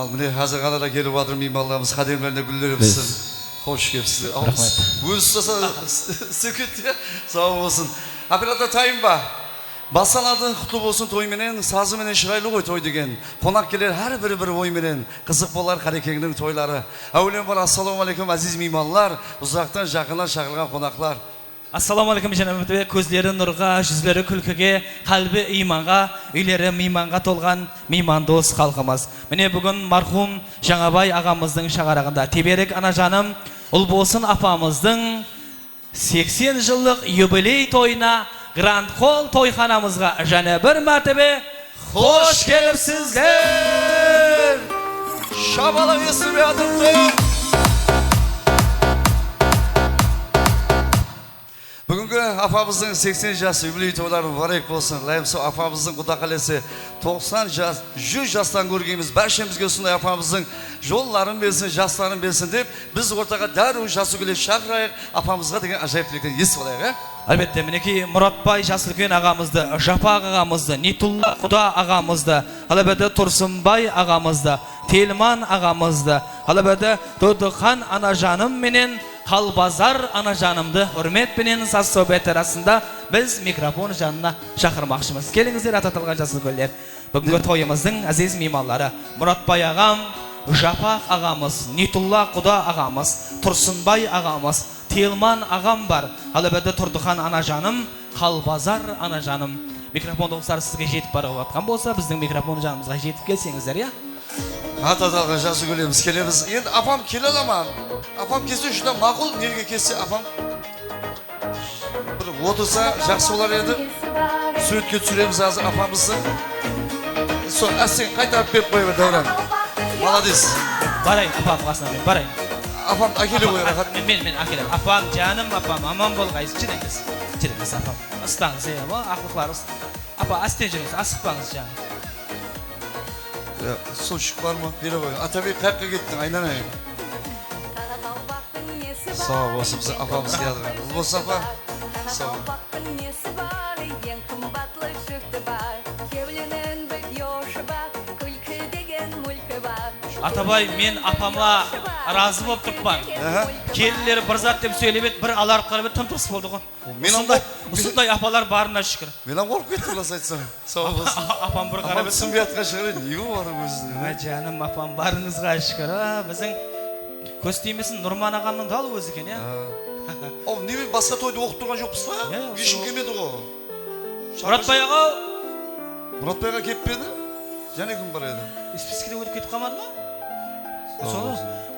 Ал міне қазір ғана да келіп жатыр меймандарымыз, қадірлеріне гүлдерімізсін. Қош келіпсіздер. Өзі ұстаса сөкетті. Сау болсын. Оператор тайым ба? Басалардың құтлы болсын тойменен, сазыменен шырайлы ғой той деген. Қонақ келер әрбір бір ойменен, қызық болар Қарекеңнің тойлары. Әулен бар, ассаламу алейкум әзиз мейманлар, ұзақтан жақыннан шақырған қонақлар. Ассаламу алейкум жәнәбі, көздері нұрға, жүздері күлкіге, қалбі иманға, үйлері мейманға толған мейман дос халқымыз. Міне бүгін мархум Жаңабай ағамыздың шағарағында Теберік ана жаным, ұл болсын апамыздың 80 жылдық юбилей тойына Гранд Холл тойханамызға және бір мәртебе қош келіпсіздер. Шабала есірбе адымды. Бүгінгі апамыздың 80 жасы юбилей тойлары барек болсын. Лайымсы апамыздың құда қалесі 90 жас, 100 жастан көргеніміз бәршемізге сондай апамыздың жолларын берсін, жастарын берсін деп, біз ортаға дәру жасы күле шақырайық, апамызға деген ажайып тілектен естіп алайық. Әлбетте, мінекей Мұратбай Жасылкен ағамызды, Жапақ ағамызды, Нитулла Құда ағамызды, әлбетте Тұрсынбай ағамызды, Телман ағамызды, әлбетте Тодыхан ана жаным менен Қалбазар ана жанымды үрметпенен саз сөбет арасында біз микрофон жанына шақырмақшымыз. Келіңіздер ататылған жасыл көлдер. Бүгінгі тойымыздың әзиз мейманлары Мұратбай ағам, Жапақ ағамыз, Нитулла Құда ағамыз, Тұрсынбай ағамыз, Телман ағам бар. Әлбетте Тұрдыхан ана жаным, Қалбазар ана жаным. Микрофон достар сізге жетіп барып жатқан болса, біздің микрофон жанымызға жетіп келсеңіздер, я? Ататалған жасы көлеміз келеміз. Енді апам келе аламан. Апам кесе үшінен мақұл, неге кесе апам бір отырса жақсы олар еді. Суретке түсіреміз азы апамызды. Сол әсен қайтарып беріп қойып дәурен. Маладес. Барайын, апам қасына мен, барайын. Апам әкеле қойыр. Мен әкелем. Апам, жаным апам, аман болғайыз. Жүріңіз апам. Ұстаңыз, ақылықларыңыз. Апа, астен жүріңіз, асықпаңыз жаным. Сочик бар ма? Бере қойын. Атабек қаққа кеттің, айнанайын. Сау болсын, бізді апамыз келдірген. Бұл болсын апа. Сау. Атабай, мен апама разы болып тұрпан. Келілері бір зат деп сөйлеп еді, бір аларып қарап еді, тым тұрыс болды ғой. Осындай апалар барына шүкір. Мен қорқып кеттім, лас айтсам. Сау болсын. Апам бір қарап еді. Апам түсінбей атқан шығыр еді, неге барым өзіне? Жаным, апам барыңызға шүкір. Біздің көз тимесін Нұрман ағамның далы өзі екен, я? Немен басқа тойды оқып тұрған жоқпыз ба? Ешім келмеді ғой. Мұратбай аға? Мұратбайға кеп педі? Және кім бар еді? Спискеде өтіп кетіп қалмады ма?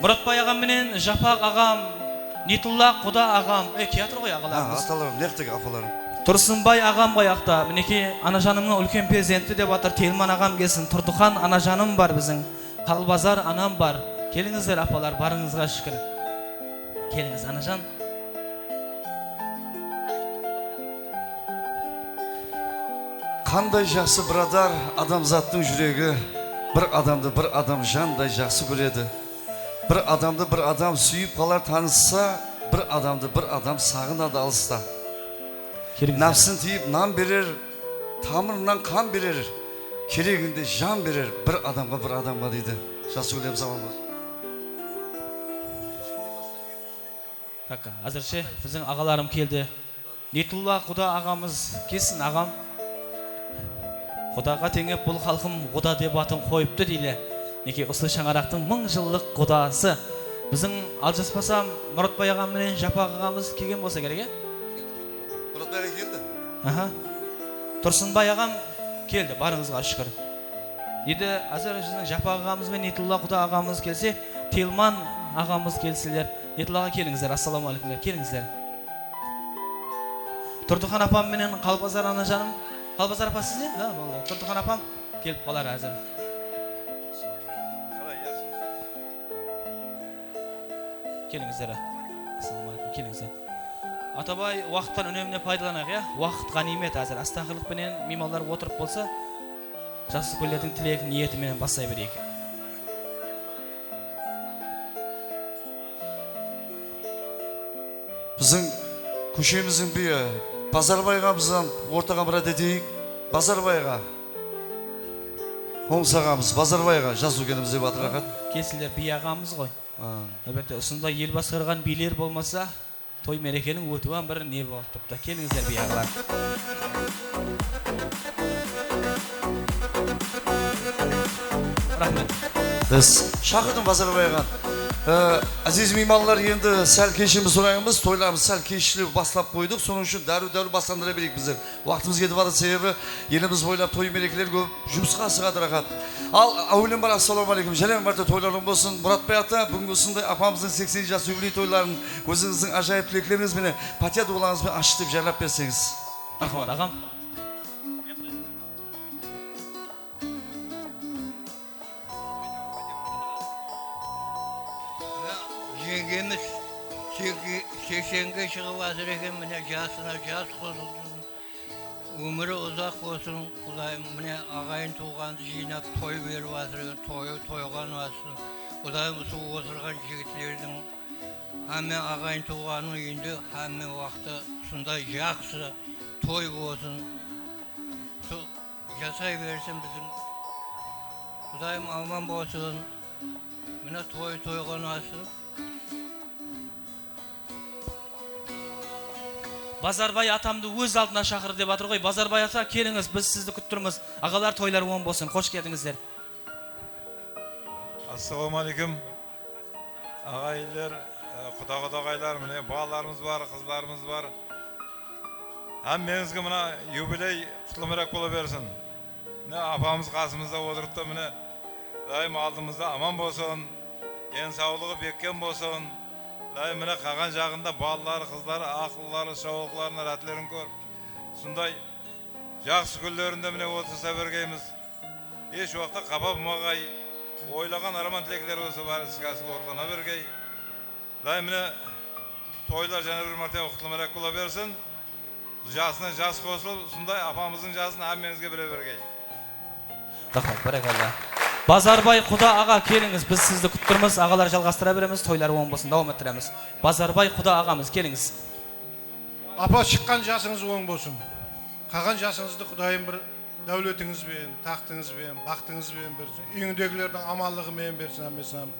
Мұратбай ағам менен Жапақ ағам, Нитулла Құда ағам, театр ғой ағаларымыз. Аталарым, нектегі апаларым. Тұрсынбай ағам ғой ақта, мінекей ана жанымның үлкен перзенті деп атыр, Телман ағам келсін, Тұрдыхан ана жаным бар біздің, Қалбазар анам бар. Келіңіздер апалар, барыңызға шүкір. Келіңіз ана жан. Қандай жақсы бірадар, адамзаттың жүрегі, бір адамды бір адам жандай жақсы көреді. Бір адамды бір адам сүйіп қалар танысса, бір адамды бір адам сағынады алыста. Нәпсін тиіп нан берер, тамырынан қан берер, керегінде жан берер, бір адамға дейді. Жасы көлем заманбыз. Әзірше біздің ағаларым келді. Нитулла Құда ағамыз келсін ағам. Құдаға теңеп бұл халқым Құда деп атын қойыпты дейлі. Неке ұслы шаңарақтың 1000 жылдық Құдасы. Біздің алжаспасам Мұратбай ағам менен Жапақ ағамыз келген болса керек, е? Мұратбайға келді? Тұрсынбай ағам келді, барыңызға шүкір. Еді әзір біздің Жапақ ағамыз мен Нитулла Құда ағамыз келсе, Телман ағамыз келсілер. Нитуллаға келіңіздер, ассаламу алейкумлер, келіңіздер. Тұрдыхан апам менен Қалбазар ана жаным. Қалбазар апа сіз не? Тұрдыхан апам келіп қалар әзір. Келіңіздер. Келіңіздер. Атабай, уақыттан үнеміне пайдаланақ, я? Уақыт ғанимет әзір. Астақырлықпенен меймандар отырып болса, жасы көлердің тілегі ниетіменен басай берейік. Біздің көшеміздің бүйі Базарбайға біздің ортаға бір әдетейік. Базарбайға Оңыс ағамыз Базарбайға жас үлкеніміз деп жатыр рахат. Кесілер би ағамыз ғой. Әлбетте ұсында ел басқарған билер болмаса, той мерекенің өтуан бір не болып тұпты. Келіңіздер би ағалар. Рахмет. Біз шақырдым Базарбайға. Aziz meymanlar енді сәл кешіміз сұраймыз, тойларымыз сәл кешіліп бастап қойдық, соның үшін дәру бастандыра берейік біздер. Уақытымыз кетіп барды себебі еліміз бойлап той мерекелер көп жұмысқа асығады рахат. Ал әуелен бар ассаламу алейкум, жәлем барда тойларың болсын. Мұратбай ата, бүгінгі осындай апамыздың 80 жас юбилей тойларын өзіңіздің ажайып тілектеріңізбен патия дуаларыңызбен ашып деп жайлап берсеңіз. Рахмет ағам. Жеңгеміз 80-ге шығып жатыр екен, міне жасына жас қосылсын, өмірі ұзақ болсын. Құдайым міне ағайын туғанды жинап той беріп жатыр екен, тойған бассын. Құдайым осы отырған жігітлердің әмме ағайын туғанның үйінде әмме уақыты сондай жақсы той болсын. Жасай берсін біздің. Құдайым аман болсын. Міне тойған бассын. Базарбай атамды өз алдына шақыр деп атыр ғой. Базарбай ата, келіңіз, біз сізді күттірміз. Ағалар тойлар оң болсын. Қош келдіңіздер. Ассаламу алейкум. Ағайлар, құда-құдағайлар, міне балаларымыз бар, қызларымыз бар. Әммеңізге мына юбилей құтлы-мұрак бола берсін. Міне апамыз қасымызда отырыпты, міне дайым алдымызда аман болсын, денсаулығы беккен болсын. Міне қаған жағында балалары, қызлары, ақыллары, шауықларын, рәтлерін көр. Сондай жақсы күлдерінде міне отырса бергейміз. Еш уақытта қапа бұмағай, ойлаған арман тілектер осы бар ісқасы орғана бергей. Міне тойлар және бір мәртебе құтлы-мұрак бола берсін. Жасына жас қосылып, сондай апамыздың жасын әммеңізге біле бергей. Рахмет, баракалла. Базарбай құда аға, келіңіз, біз сізді күттірміз, ағалар жалғастыра береміз, тойлар оң болсын, дауам еттіреміз. Базарбай құда ағамыз, келіңіз. Апа, шыққан жасыңыз оң болсын. Қаған жасыңызды Құдайым бір дәулетіңізбен, тақтыңызбен, бақтыңызбен берсін. Үйіңдегілердің амаллығымен берсін, әмесам.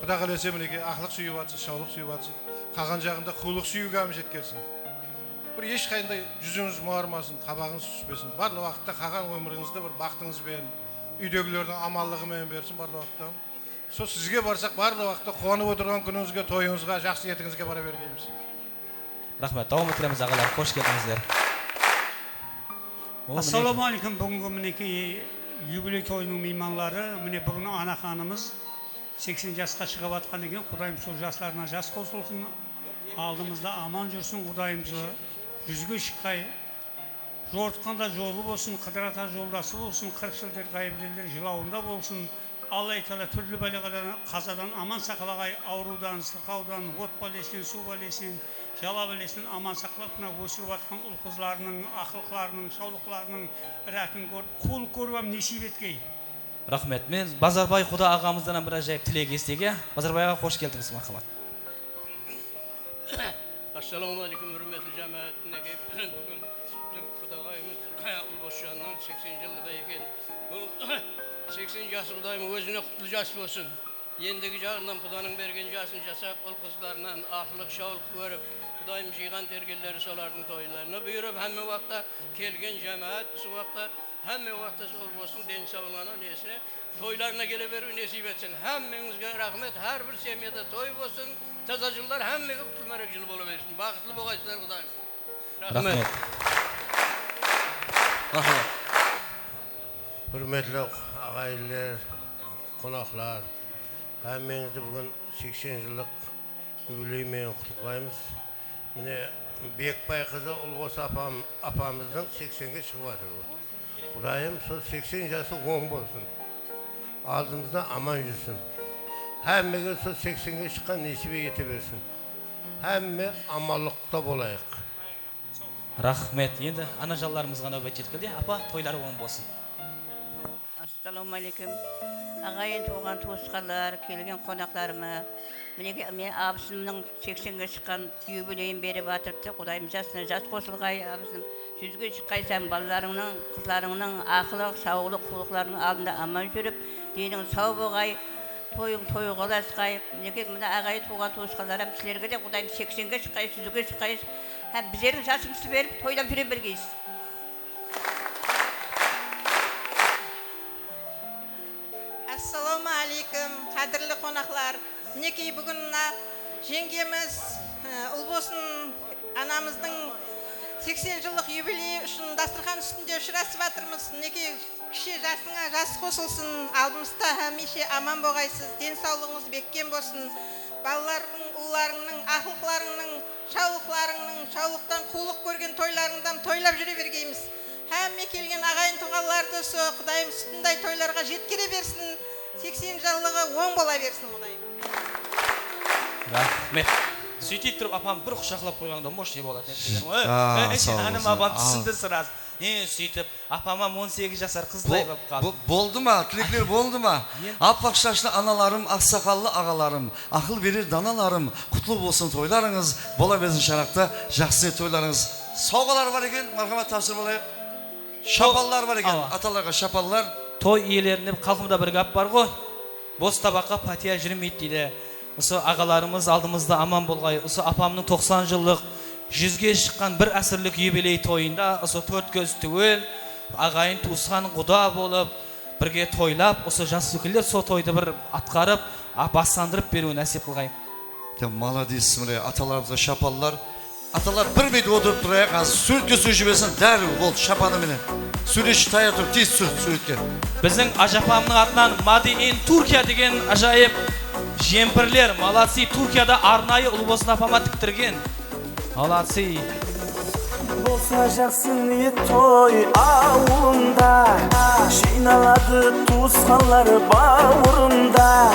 Құда қалесе мінеке ақылық сүйіп атсы, шаулық сүйіп атсы. Қаған жағында құлық сүйуге әмі жеткерсін. Бір ешқайында жүзіңіз мұғармасын, қабағыңыз түспесін. Барлы уақытта қаған өміріңізді бір бақтыңызбен, үйдегілердің амаллығымен берсін барлы уақытта. Сол сізге барсақ барлы уақытта қуанып отырған күніңізге, тойыңызға, жақсы етіңізге бара бергейміз. Рахмет, дауам еттіреміз ағалар, қош келдіңіздер. Ассаламу алейкум, бүгінгі мінекей юбилей тойының мейманлары, міне бүгін ана ханымыз 80 жасқа шығып атқан екен. Құдайым сол жастарына жас қосылсын, алдымызда аман жүрсін. Құдайым жүзге шыққай жортқанда жолы болсын, қыдырата жолдасы болсын, 40 жылдар қайымделер жылауында болсын. Аллах Тағала түрлі бәлеғадан, қазадан аман сақалағай, аурудан, сырқаудан, от балесінен, су балесінен, жала балесінен аман сақалап, өсіп атқан ұл қызларының, ақылқыларының, шаулықларының рәтін көріп, қол көріп несіп еткей. Рахмет, мен Базарбай құда ағамыздан бір ажайып тілек естеге. Базарбайға қош келдіңіз, мархамат. Ассаламу алейкум, hürmetli cemaatine bugün Kudağayımız Ulboşan'dan 80 yılda eкен. Bu 80 yaşı Kudağayım özüne kutlu yaş olsun. Yendeki жағынан Kudanın bergen yaşını жасап, ol kızlarından akıllık şauluk görüp, Kudağayım жиған tergilleri solarının toylarına buyurup, hemme vakta kelgen cemaat, şu vakta hemme vakta olmasın den savunana nesine, toylarına geleverir nesip etsin. Hemmenize rahmet, her bir semiyede toy olsun. Tazacılar hemmege kutlumarak yıl boluversin. Bakıtlı boğaçlar Kudağayım. Rahmet. Hürmetli ağaylar, konaklar, hemmenizi bugün 80 yıllık jubileymen kutlayımız. Mine Bekbay kızı Ulgos apamızdan 80'ge çıkıp atır. Kudayım sol 80 yaşı oң bolsun. Aldığımızda aman yürsün. Hemmege sol 80'ge çıkan nesibe yete versin. Hemme amallıkta bolayık. Rahmet. Енді ана жалларымызға нәубет жеткілді. Апа, тойлары оң болсын. Assalamu alaikum. Ағайын туған туысқандар, келген қонақтарыма. Мінеке мен абысымның 80-ге шыққан юбилейін беріп атырыпты. Құдайым жасына жас қосылғай абысым. Süzge çıkaysan ballarının, kızlarının akıllık, sağlık, kuluklarının aldında aman жүріп, денің сау болғай, тойың той қаласқай. Неке мына ағайын туған туысқандарым сілерге де Құдайым 80-ге шыққай, сүзге шыққай. Һәм біздердің жасыңызды беріп, тойлап жүре бергейсіз. Assalomu alaykum, qadrli qonaqlar. Mineki bugun jengemiz Ulbosun anamızın 80 yıllık yubileyi үшін dasturxon üstünde uchrasib atırmız. Mineki kishi жасыңа жас қосылсын, алдымызда hamisha aman болғайсыз, денсаулығыңыз беккен болсын. Балаларың, ұлларыңның, ақылқыларыңның, шаулықтан қулық көрген тойларыңдан тойлап жүре бергейміз. Әмме келген ағайын туғаларды со Құдайым сүтіндей тойларға жеткере берсін, 80 жылығы оң бола берсін Құдайым. Рахмет. Сөйтіп тұрып апам бір құшақлап қойғанда мош не болады. Әнім апам түсінді сыраз. Сөйтіп апама 18 жасар қыздай болып қалды. Болды ма? Тілеклер болды ма? Аппақ шашlı аналарым, ақсақалlı ағаларым, ақыл берер даналарым, құтлы болсын тойларыңыз, бола берсін шарақта, жақсы тойларыңыз. Сауғалар бар екен, мархамат тапсыр болайық. Шапалlar var ekan, atalarga şapallar. Toy iyelerinde kalkımda bir gap var ғой. Boz tabakka patiya жүрмейді дейді. Осы ағаларымыз алдымызда аман болғай. Осы апамның 90 жылдық 100-ге шыққан бір әсірлік юбилей тойында осы 4 көз түгел ағайын туысқан құда болып бірге тойлап, осы жас өкілдер сол тойды бір атқарып, бастандырып беру нәсіп қылғай. Молодец, atalarımıza şapallar. Atalar bir beyde oturup duraya kalsın, sürütke sürecübesin, derbi bol şapanı mene. Süreç taya tur, tez sürütke. Біздің ажапамның атынан Made in Turkiya деген ажайып жемпірлер, молодцы, Туркияда арнайы Ulbosun апама тіктірген. Молодцы. Болса жақсы ниет той ауылында, жиналады туысқанлар бауырында.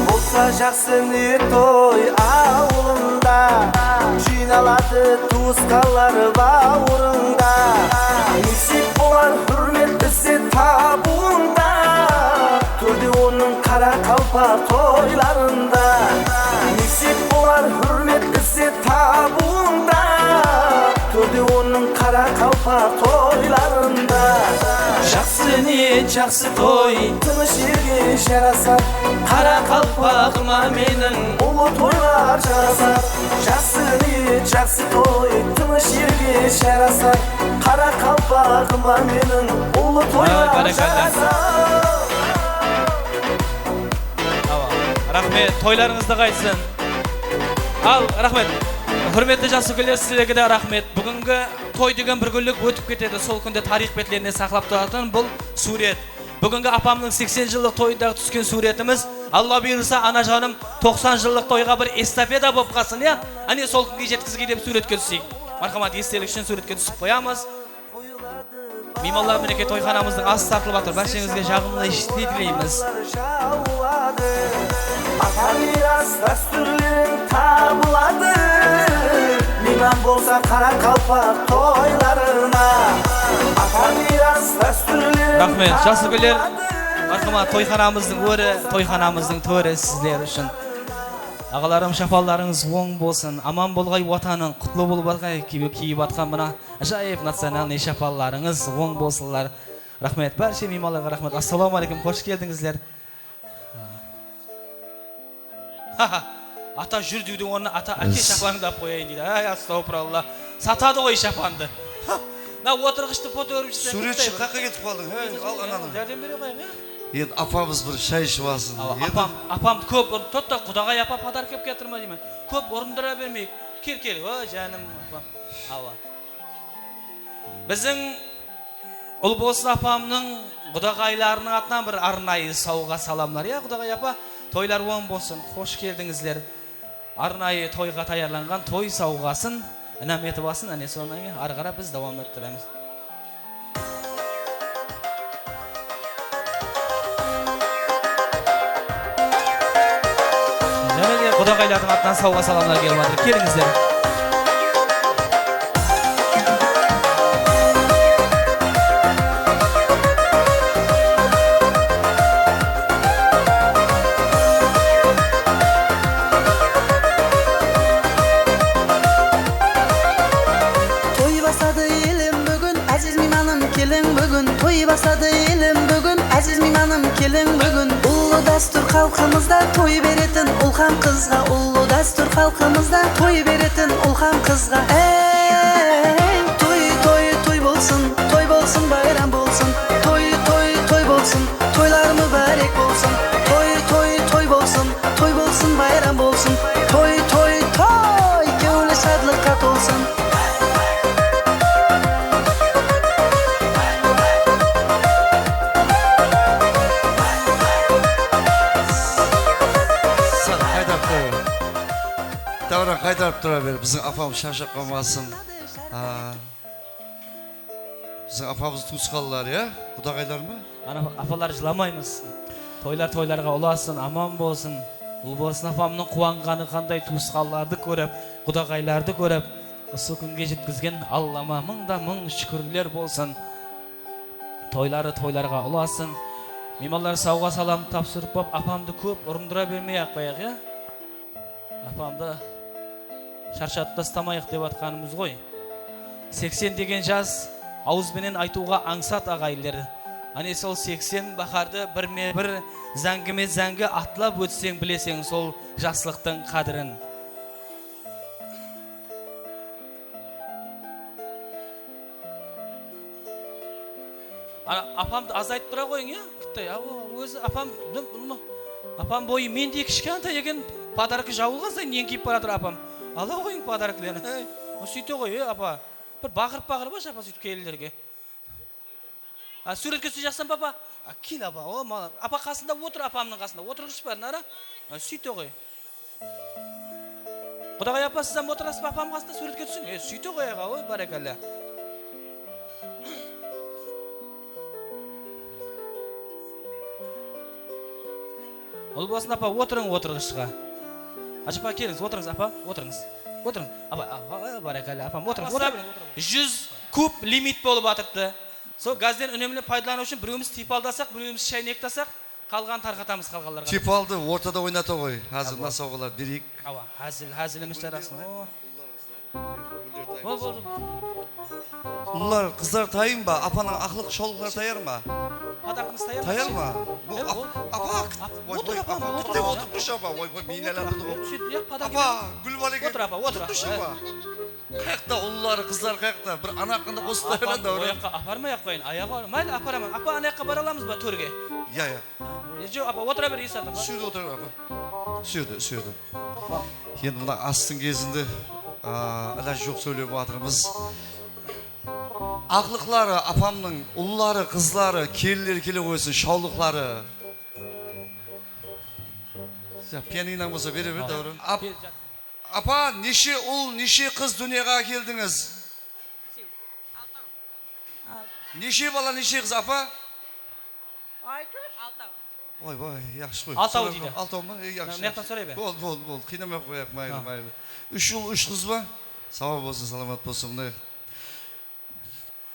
Болса жақсы ниет той ауылында, жиналады туысқанлар бауырында. Несіп болар хүрмет ісі табуында, төрде оның қара қалпақ тойларында. Несіп болар хүрмет ісі табуында, төрде оның қара қалпақ тойларында. Жақсы ниет, жақсы той, Тыныш елге жарасар, қара қалпағыма менің ұлы тойлар жарасар. Жақсы ниет, жақсы той, тыныш елге жарасар, қара қалпағыма менің ұлы тойлар жарасар. Рахмет, тойларыңызды қайтсын. Ал, рахмет. Hürmetli жас өкілдер, сіздерге де рахмет. Бүгінгі той деген бір күндік өтіп кетеді. Сол күнде тарих беттеріне сақлап тұратын бұл сурет. Бүгінгі апамның 80 жылдық тойындағы түскен суретіміз. Алла бұйырса, ана жаным 90 жылдық тойға бір эстафета болып қалсын, я? Ане сол күнге жеткізге деп суретке түсейік. Мархамат, естелік үшін суретке түсіп қоямыз. Меймандар мінеке тойханамыздың асы тартылып жатыр. Баршаңызға жағымды естілей тілейміз. Ата мирас дәстүрлерің табылады, мейман болса қара қалпақ тойларына. Ата мирас дәстүрлерің Рахмет, жас өкілдер. Мархамат, тойханамыздың өрі, тойханамыздың төрі сіздер үшін. Ағаларым, шапаларыңыз оң болсын, аман болғай отаның, құтлы болып атқай киіп атқан мына жайып национальный шапаларыңыз оң болсынлар. Рахмет, барша мейманларға рахмет. Ассаламу алейкум, қош келдіңіздер. Ата жүрдігдің орнына ата әке шапанды да қояйын дейді. Ай, астауфиралла. Сатады ғой шапанды. На отырғышты фото өріп жүрсен. Суретші қаққа кетіп қалдың, ал ананы. Жәрдем бере қойын, е? Енді апамыз бір шай ішіп алсын. Апам көп тотта құдағай апа падар кеп кетірма деймін. Көп орындыра бермейік. Кел, о жаным апам. Ава. Біздің Ulbosun апамның құдағайларының атынан бір арнайы сауға саламлар. Я, құдағай апа, тойлар оң болсын. Қош келдіңіздер. Арнайы тойға таярланған той сауғасын інәм етіп алсын. Әне сонан кейін ары қарап біз давам еттіреміз. Және құдағайлардың атынан сауға саламлар келіп жатыр. Келіңіздер. basады елім бүгін, әзіз мейманым келің бүгін. Ұлы дәстүр халқымызда той беретін ұлхан қызға, ұлы дәстүр халқымызда той беретін ұлхан қызға. Той той той болсын, байрам болсын. Той той той болсын, тойлар мүбәрек болсын. Той той той болсын, байрам болсын. Той той той, көңілі шатлыққа толсын. Davran qaytarıp dura ver, bizim apam şarşak kalmasın. Bizim apamız tuğskallar ya, Kudagaylar mı? Ana apalar жыламаймыз. Toylarga ulasın, aman bolsun. Ул болсын апамның қуанғаны қандай туысқанларды көріп, Құдағайларды көріп, осы күнге жеткізген Аллама мың шүкірлер болсын. Тойларға ұласын. Меймандар сауға салам тапсырып боп, апамды көп ұрындыра бермей ақ қояқ, я? Апамды шаршатып тастамайық деп атқанымыз ғой. 80 деген жас ауызбенен айтуға аңсат ағайлар. Ане сол 80 бақарды бір зәңгі атлап өтсең білесең сол жаслықтың қадірін. Апамды азайтып тұра қойың, я? Өзі апам бойы менде кішкентай екен, подаркы жауылған сайын ең киіп баратыр апам. Ала қойың подаркілерін. Сөйте ғой, апа. Бір бағырып баш апа сөйтіп келілерге. Суретке түсі жақсан папа? Кел апа, апа қасында отыр, апамның қасында. Отырғыш бар, нара? Сөйте ғой. Құдағай апа, сізам отырасыз ба апам қасында суретке түсін? Сөйте ғой аға, барекалла. Ол болсын апа, отырың отырғышқа. Ажыпа келіңіз, отырыңыз апа, отырыңыз. Отырыңыз. Апа, барекалла, апам, отырыңыз. 100 куб лимит болып атыпты. Сол газден үнемлі пайдалану үшін біреуіміз типалдасақ, біреуіміз шайнектасақ, қалған тарқатамыз қалғаларға. Типалды ортада ойната ғой. Hazır nasıl oğular birik. Ава, hazır емес жарасын. Болды. Ұллар, қыздар тайын ба? Апаның ақлық шолғылар таяр ма? Подаркыңыз таяр ма? Таяр ма? Апа, отыр апа, күтте отырпыш апа. Мейнелер тұр. Апа, гүл бар екен. Отыр апа, отыр апа. Қаяқта ұллары, қыздар қаяқта? Бір анақында қосты тайран да ұры. Апармай-ақ қойын, аяғы бар. Мәлі апарамын. Апа, анаяққа бара аламыз ба төрге? Я. Жоқ, апа, отыра бер, Исат апа. Сүйді отыр апа. Сүйді. Енді мына астың кезінде іләж жоқ сөйлеп батырмыз. Ақлықлары, апамның ұллары, қызлары, келілер келе қойсын, шаулықлары. Пианинан болса бере бер, Дауран. Апа, неше ұл, неше қыз дүниеға келдіңіз? Неше бала, неше қыз, апа? Ой, яқшы қой. Алтау дейді. Алтау ма? Яқшы. Нектен сұрай бе? Бол. Қинамай қояқ, майлы. 3 ұл, 3 қыз ба? Сауап болсын, саламат болсын.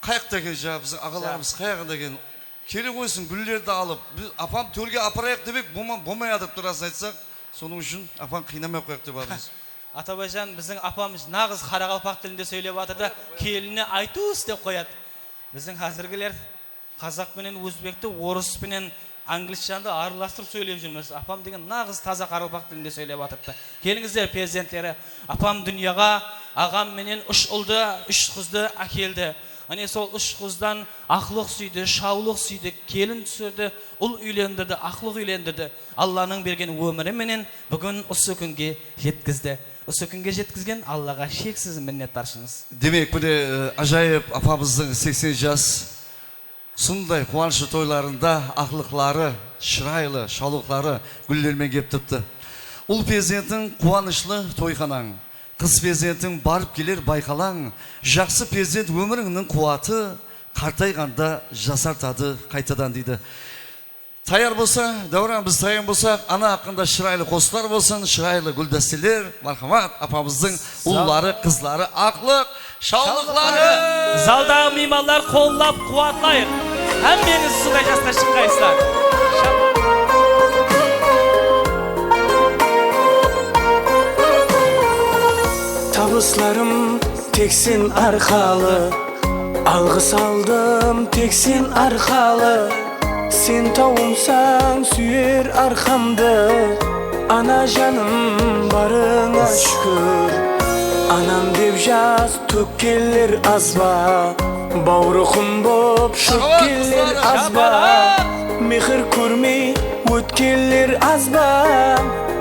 Қаяқта кен жа, біздің ағаларымыз қаяқында кен. Келе қойсын, гүллерді алып. Апам төрге апарайық демек, болмай адып тұрасын айтсақ, соның үшін апам қинамай қояқ деп адымыз. Атабайжан, біздің апамыз нағыз Қарақалпақ тілінде сөйлеп атырда, келіне айтуыз деп қояды. Біздің қазіргілер қазақ пенен өзбекті, орыс пенен англисшанды араластырып сөйлеп жүрміз. Апам деген нағыз таза Қарақалпақ тілінде сөйлеп атырды. Келіңіздер, перзенттері. Апам дүнияға ағам менен 3 ұлды, 3 қызды әкелді. Ане сол 3 қыздан ақлық сүйді, шаулық сүйді, келін түсірді, ұл үйлендірді, ақлық үйлендірді. Алланың берген өмірі менен бүгін осы күнге жеткізді. Осы күнге жеткізген Аллаға шексіз миннеттаршыңыз. Демек, міне ажайып апамыздың 80 жас сондай қуанышы тойларында ақлықлары, шырайлы, шаулықлары гүлдермен кеп тіпті. Ұл перзенттің қуанышлы тойханаң, қыз перзенттің барып келер байқалаң, жақсы перзент өміріңнің қуаты қартайғанда жасартады қайтадан дейді. Таяр болса, Дауран, біз таян болсақ, ана ақында шырайлы қосылар болсын, шырайлы гүлдәстелер, мархамат, апамыздың ұллары, қызлары, ақлық, шаулықлары. Залдағы меймандар қоллап қуатлайық. Әммеңіз судай жаста шыққайсыздар. Табысларым тексін арқалы, Algı saldım tek sen arkalı, sen tavumsan süyer arkamda. Ana canım barına şükür, anam deb jaz tökkeller azba, bavruqum bob şökkeller azba, mehr ko'rmay o'tkeller azba.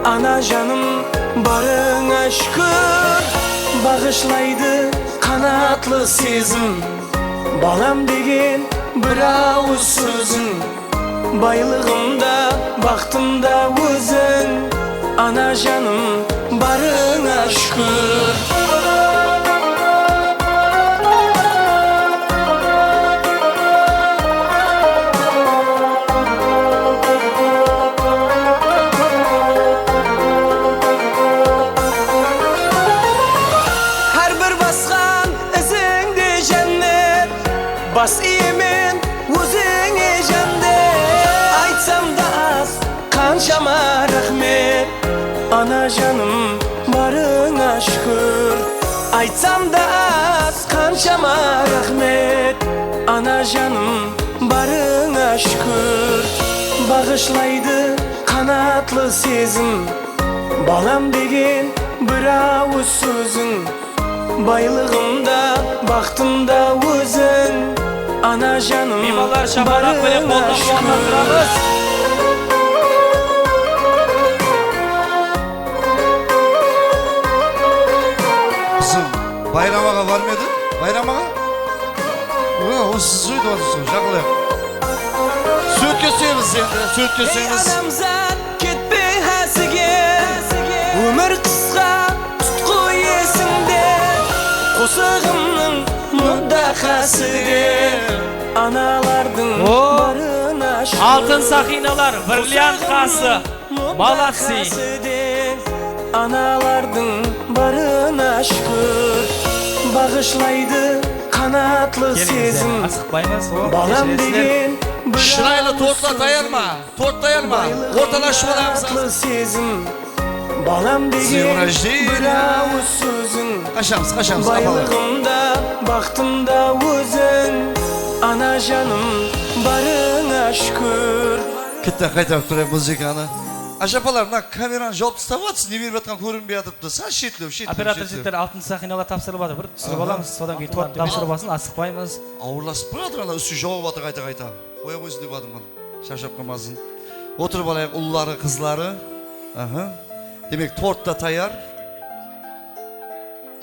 Ana canım barına şükür, bağışlaydı kanatlı sezim, balam degen bir ağız sözün, baylığımda baktımda özün. Ana canım barına şükür. Her bir baskan izinde cennet, bas iyimin özüne cennet. Aytsam da az kanşama rahmet, ana canım barına şükür. Aytsam da az kanşama rahmet, ana canım barına şükür. Bağışlaydı kanatlı sezim, balam degen bir ağız sözün, baylığımda baktımda özün. Ana canım Mimalar şaparak böyle barına koldan şükür. kullandırarız. Bizim Bayram ağa var mıydı? Bayram ağa? O siz uyduyorsunuz, жақлы. Söt köseyimiz endi, söt Ey köseyimiz. adamzat ketpe hasiga, ömür kısqa tutqu esinde, qo'sig'imning muddaqasida, analardın Oo, barına şükür. Altın sakinalar, brilliant kası. Молодцы. Analardın barına şükür, bağışlaydı kanatlı sezim, Asıqbaymiz. balam degen bir Şıraylı tortla dayarma, tort dayarma. Ortalaşıp olamız. kanatlı sezim, balam degen Ziyonajdi. bir ağız sözün, Kaşamız, apalar. baylığımda baktımda özün. Ana canım barına şükür. Kitta kaytak duray muzikani. Apalar, mına kameranı jop tutavatсыз, ne verip atkan көрінбей атыпты. Sen şetlöp. Operator jigitler altın sakinalar tapsırып atыр. Bir түсіріп аламыз, содан кейін тort тапсырып алсын, асықпаймыз. Ауырласып баратыр ана үсті жауып атыр қайта. Қоя қойсын деп адым мен. Шаршап қалмасын. Отырып алайық ұллары, қызлары. Aha. Demek tort da tayar.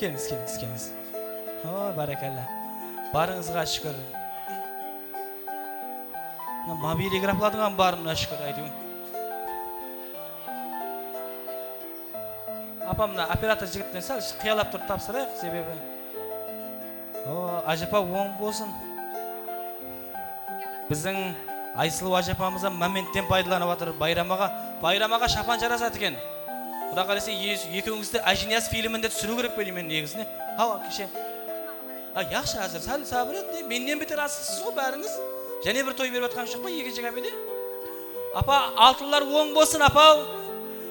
Келіңіз. О, баракалла. Барыңызға шүкір. Мобилий графладыңан барына шүкір айтуын. Апамна оператор жігіттен сәл қиялап тұрып тапсырайық, себебі. О, ажапа оң болсын. Біздің Айсылу ажапамыздан моменттен пайдаланып жатыр байрамаға шапан жарасады екен. Құда қаласа екеуіңізді Ажинияс фильмінде түсіру керек пе деймін негізіне. Ау, кеше. Яқшы әзір, сәл сабыр етті. Менен бетер асықсыз ғой бәріңіз. Және бір той беріп жатқан жоқ па екінші кәпеде? Апа, алтынлар оң болсын, апа.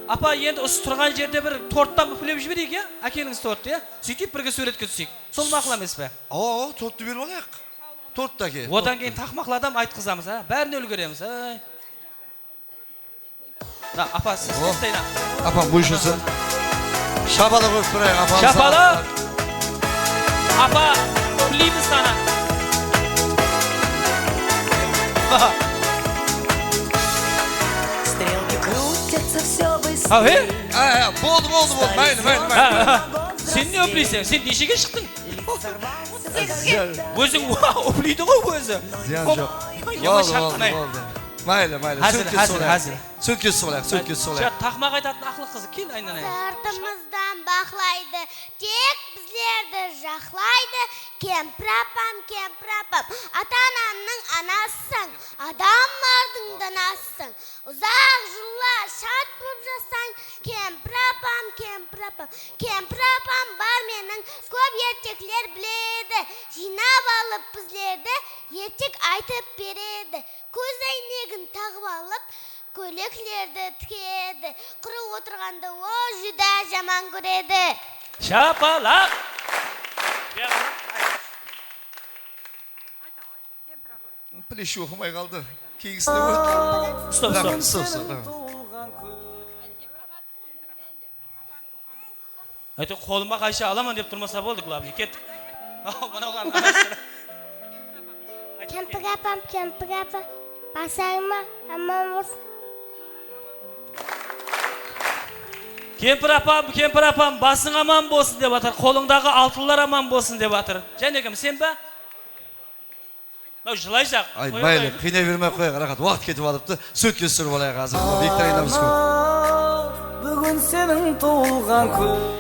Апа, енді осы тұрған жерде бір торттан үпілеп жіберейік, я? Әкеңіз тортты, я? Сөйтіп бірге суретке түсейік. Сол мақұл емес пе? О, тортты беріп алайық. Торт та ке. Одан кейін тақмақладам айтқызамыз, бәріне үлгереміз. Апа, сіз кеттейін. Апам бұйшысы. Шапалы қойып тұрайық, апам. Шапалы! Апа, білейміз сана. Стрелки крутятся все быстрее. Болды. Майлы. Сен не өплейсің? Сен нешеге шықтың? Өзің өплейді ғой өзі. Зиян жоқ. Болды. Майлы. Әзір. Сөткесі олайық. Тақмақ айтатын ақылы қызы, кел айнан. Сыртымыздан бақлайды, тек біздерді жақлайды. Кемпір апам, ата-анамның анасысың, адам данасысың. Ұзақ жылдар шат болып жасаң, кемпір апам бар менің, көп ертеклер біледі. Жинап алып біздерді, ертек айтып береді. Көз әйнегін тағып алып, көйлеклерді тікеді. Құры отырғанда о жүдә жаман көреді. Шапалақ! Pleşi okumay kaldı. Keygisine öt. Stop. Aytı koluma qayşı alaman dep turmasa boldu glabni. Kettik. Bana oğlan anasını. Kempir apam. Basarma, aman olsun. Kempir apam basın aman bolsun dep atır. Kolundağı altınlar aman bolsun dep atır. Jenegim sen be? Жылайсақ. Ay mayli, kıyne vermeye koyaq, rahat. Vaqt ketip alıptı. Söt gösterip olayaq hazır. Bekler inamız koy. Bugün senin doğulgan kun.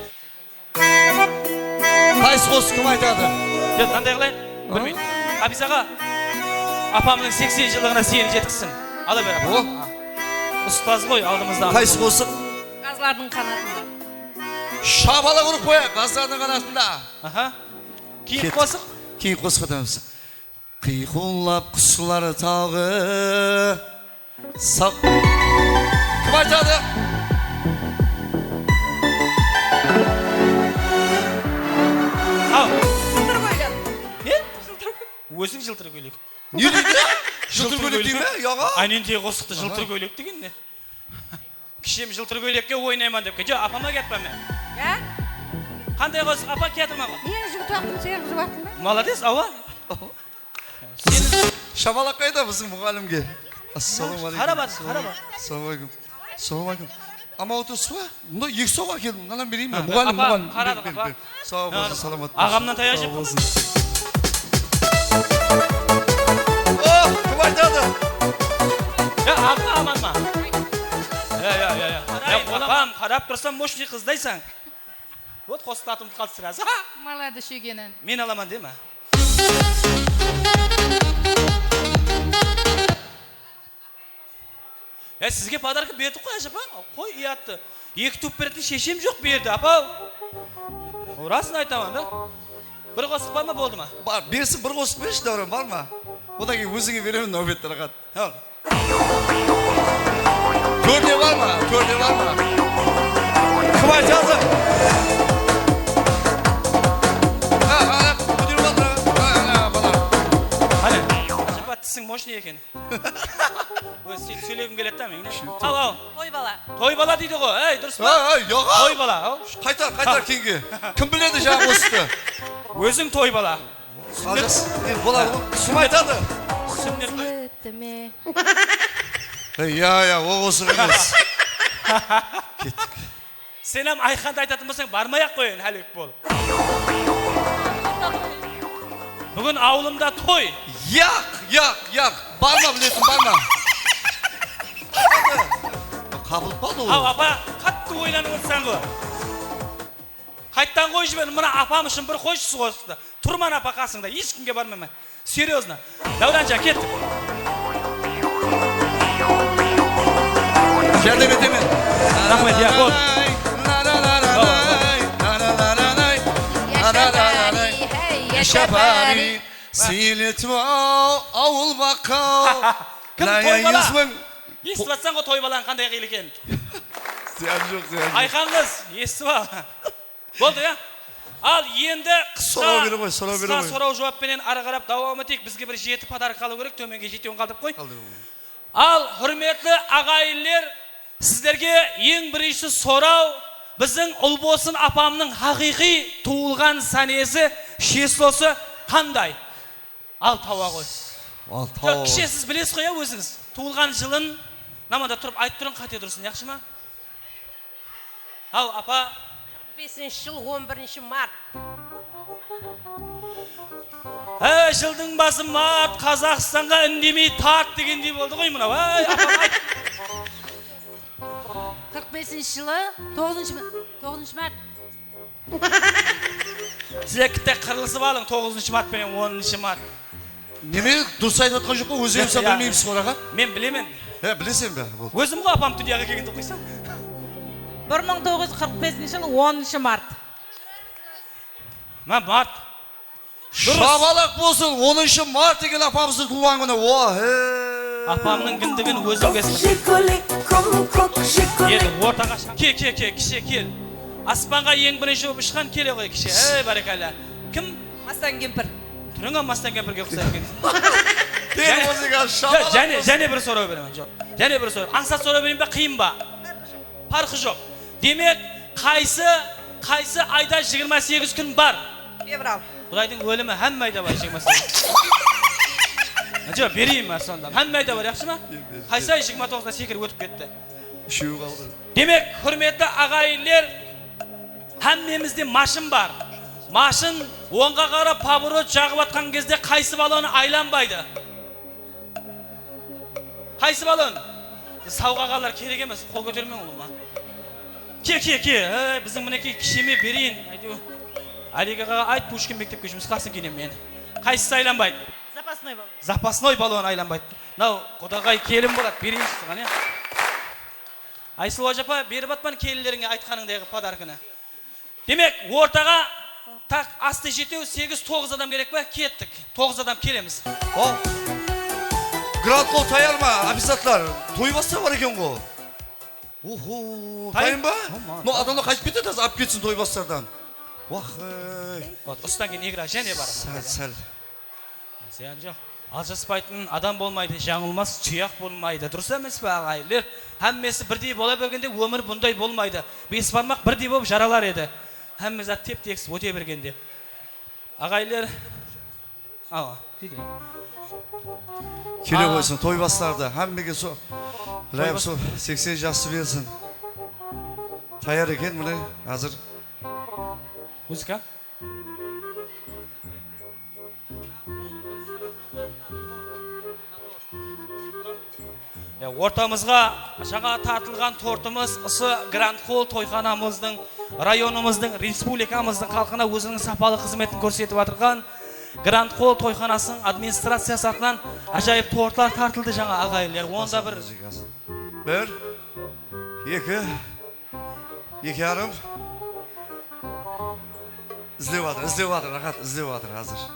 Qaysı qo'shiq kim aytadi? Yok, qanday qilayin? Bilmayman. Hafiz ağa, apamning 80 yilligina seni jetkizsin. Ala ber apam. Ustoz qo'y oldimizda. Qaysı qo'shiq? Qazlarning qanotida. Şabala urib qo'yaq, qazlarning qanotida. Aha. Keyin qo'shiq. Keyin qo'shiq aytamiz. Qiyqunlab qushlar tog'i. Kim aytadi? Өзің жылтыр көйлек. Ne dedi? Жылтыр көйлек değil mi? Yağa? Aynen diye qo'shiqda жылтыр көйлек деген не? Kishim жылтыр көйлекке o'ynayman deb keldi. Apama ketpam men. Ha? Qanday qo'shiq? Apa ketmaga. Men jigit vaqtim sen qizib vaqtim. Молодец, ava. Şabalaq qayda bizim muğallimga? Assalomu alaykum. Qarabas. Assalomu alaykum. Ama otursa, bunda yek soğuk keldim. Nalan vereyim ben. Apa, Muğallim. qaradik, apa. Sağ olun, salamat. Ağamdan tayashib. Oh, kim aytadi? Ya, apa amanma. Ya. Ya, apam, qarab tursam moshni qizdaysan. Vot qo'statim qoldi sirasi. Maladi shugenen. Men alaman dema. Ya sizga podarka berib qo'yash apa? Qo'y uyatdi. Ikki tup berdi, sheshim yo'q berdi, apa. Rostini aytaman da. Bir qo'shiq bormi, bo'ldimi? Bor, bersin bir qo'shiq berish davron bormi? Odan keyin o'zingga beraman navbatda raqat. Ha. Ko'rdi bormi? Kim aytadi? Müdür bana. Hadi. Acaba tising moshni ekan. O'z söylegim keladi-da menga. Al. To'y bala deydi go. Ey, durustmi? Ha, yo'q. To'y bala. Qaytar keyingi. Kim biladi jang qo'shiqni? O'zing to'y bala. Hozir bo'ladi. Kim aytadi? Sünnetimi. Ya, o qo'shiq emas. Ketdik. Sen ham ayqanda aytатын bo'lsang, barmay-aq qo'yin, halik bo'l. Bugun avlimda to'y. Yo'q. Barma biletim, barma. Qabul qildi u. Apa, qattiq o'ylanib o'tsan ku. Qaytdan qo'yish men, mana apam uchun bir qo'yishsiz qo'yibdi. Turman apa qasingda, hech kimga bormayman. Seriozno. Davronjon, ketdik. Keldim etemin. Rahmet ya, bo'l. Şapari, siletme avul bakkal. Kim to'y bala? Eshitvatsan o to'y balan qanday qiyil ekan. Ziyan yo'q. Ayqan qiz, eshitib al. Bo'ldi ya. Al endi so'rov so'rov javob bilan ara qarab davom etik. Bizga bir 7 podarka qilib kerak, to'menga 7 qoldirib qo'y. Al, hurmatli ag'ayinlar, sizlarga eng birinchi so'rov bizning Ulbosin apamning haqiqiy tug'ilgan sanasi, sheslosi qanday? Al tava qo'y. Al tava. Kishi siz bilasiz qo'ya o'zingiz. Tug'ilgan yilin namada turib aytib turing, qayta tursin, yaxshimi? Al apa 5-yil 11-mart. Hey, yılдың bası mart, Қазақстанға ündemey tart degендей болды ғой мына. Ey, apam ayt. 45-yılı 9 mart. Sizler kitte kırılısıp alın 9 mart benim 10 mart. Neme dursa aytib atқан жоқ па? Өзің sen bilmeyimsiz қораға? Men bilemen. He, bilesem be. Özüm ғой apam dünyaya kelgende okuysam. 1945-yıl 10 mart. Ma mart. Şabalaq bolsun 10 mart деген апамыздың туған күні. Apamның gündігін özüm kesin. Ел, ортаға шақ. Kel, kişi kel. Aspanға ең бірінші болып ұшқан келе ғой кişi. Ey barakalla. Kim? Mastan Kempir. Turunga Mastan Kempirге ұқсап екен. Deng o'zi Және бір сұрау беремін. Жоқ. Және бір сұрау. Аңсат сұрау берейін бе, қиын ба? Farqı жоқ. Демек, қайсы айда 28 күн бар? Февраль. Құдайдың өлімі әмме айда бар 28. Жоқ, берейін мен сонда. Әмме айда бар, яқшы ма? Қайсы ай 29-да секіріп өтіп кетті. Үшеуі қалды. Демек, құрметті ағайындар, әммемізде машин бар. Машин оңға қарап поворот жағып атқан кезде қайсы балоны айланбайды? Қайсы балон? Сауғағалар керек емес, қол көтермең ұлыма. Ке, біздің мінеке кішеме берейін. Алигаға айт, Пушкин мектепке жұмысқасын кейінен мен. Қайсысы айланбайды? Запасной балон. Запасной балон айланбайды. Нау, құдағай келін болады, берейін сыған, е? Айсылу ажапа, беріп атпан келілеріңе айтқаныңдағы подаркыны. Демек, ортаға так асты жетеу 8-9 адам керек па? Кеттік. 9 адам келеміз. О, Гранд қол таяр ма? Обязатлар, той баста бар екен ғой. Охо, тайын ба? Но адамда қайтып кетеді, алып кетсін той бастардан. Уақый. Ұстан кен егіра және бар. Сәл. Сен жоқ. Алжаспайтын адам болмайды, жаңылмас тұяқ болмайды. Дұрыс емес пе ағайлар? Әммесі бірдей бола бергенде өмір бұндай болмайды. Бес бармақ бірдей болып жаралар еді. Әмміз теп-тексіз өте бергенде. Ағайлар... Келе қойсын, той бастарды. Әммеге со... Лайып со 80 жасы берсін. Таяр екен, мұны, азыр. Музыка? Ортамызға жаңа тартылған тортымыз ұсы Гранд Холл тойханамыздың, районымыздың, республикамыздың халқына өзінің сапалы қызметін көрсетіп атырған Гранд Холл тойханасының администрациясы атынан ажайып тортлар тартылды жаңа ағайлар. Онда бір... Бір, екі ярым. Іздеп атыр, рахат, іздеп атыр азыр.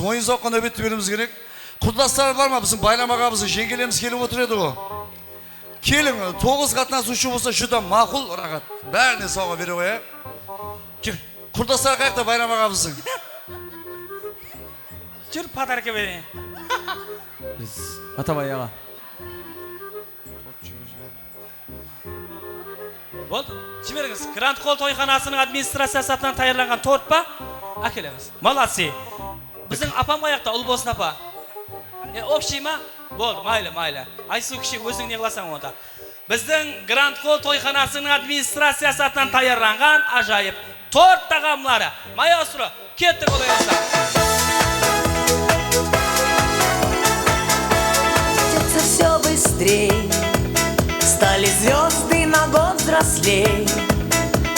Oyun nöbet verimiz gerek. Kurdaslar var mı? Bizim bayram ağamızın jengelerimiz gelip oturuyordu o. Kelin, 9 katnasuvchi bo'lsa juda ma'qul rahat. Bärini sog'a berib qo'yay. Kurdaslar qayerda bayram ağamızın? Jur padarka bering. Biz Atabay ağa. Bo'ldi. Jiberingiz. Grand Hall to'yxonasining administratsiyasi tomonidan tayyorlangan tort pa? Akelamiz. Молодцы. Bizning apam qayoqda? Ulbosna apa. Общийmi? Bo'ldi, mayli. Aysu kishi o'zing yig'lasan onda. Bizning Grand Hall to'yxonasining administratsiyasi tomonidan tayyorlangan ajoyib tort taqamlari. Maestro, ketdi bo'laversan. Все быстрей, стали звезды на год взрослей.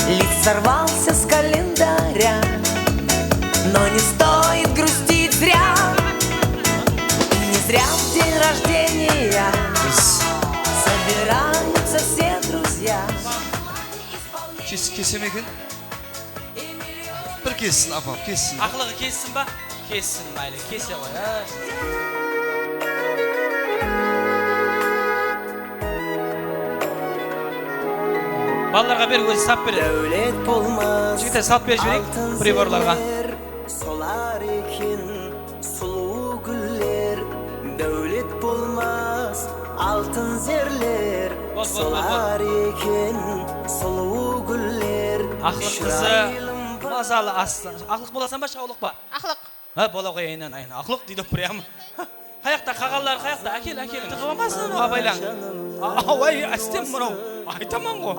Лист сорвался с календаря, но не стоит грустить зря. Не зря в день рождения собираются все друзья. Kesem ekin. Bir kessin apam, kessin. Aqlig'i kessin ba? Kessin mayli, kesa qo'y. Ballarga ber, o'zi sap ber. Devlet bulmaz. Jigitlar sap berib jibering priborlarga. Solar ekin suluv güller. Devlet bulmaz altın zerler. Solar ekin suluv güller. Aqliq qizi mazali aslan. Aqliq bo'lasan ba, shavliq ba? Aqliq. Ha, bola qo'yaynan aynan. Aqliq deydi burayam. Qayoqda qaqallar, qayoqda? Akil. Tiqilmasin abaylan. Voy, astem buni. Aytaman-ku.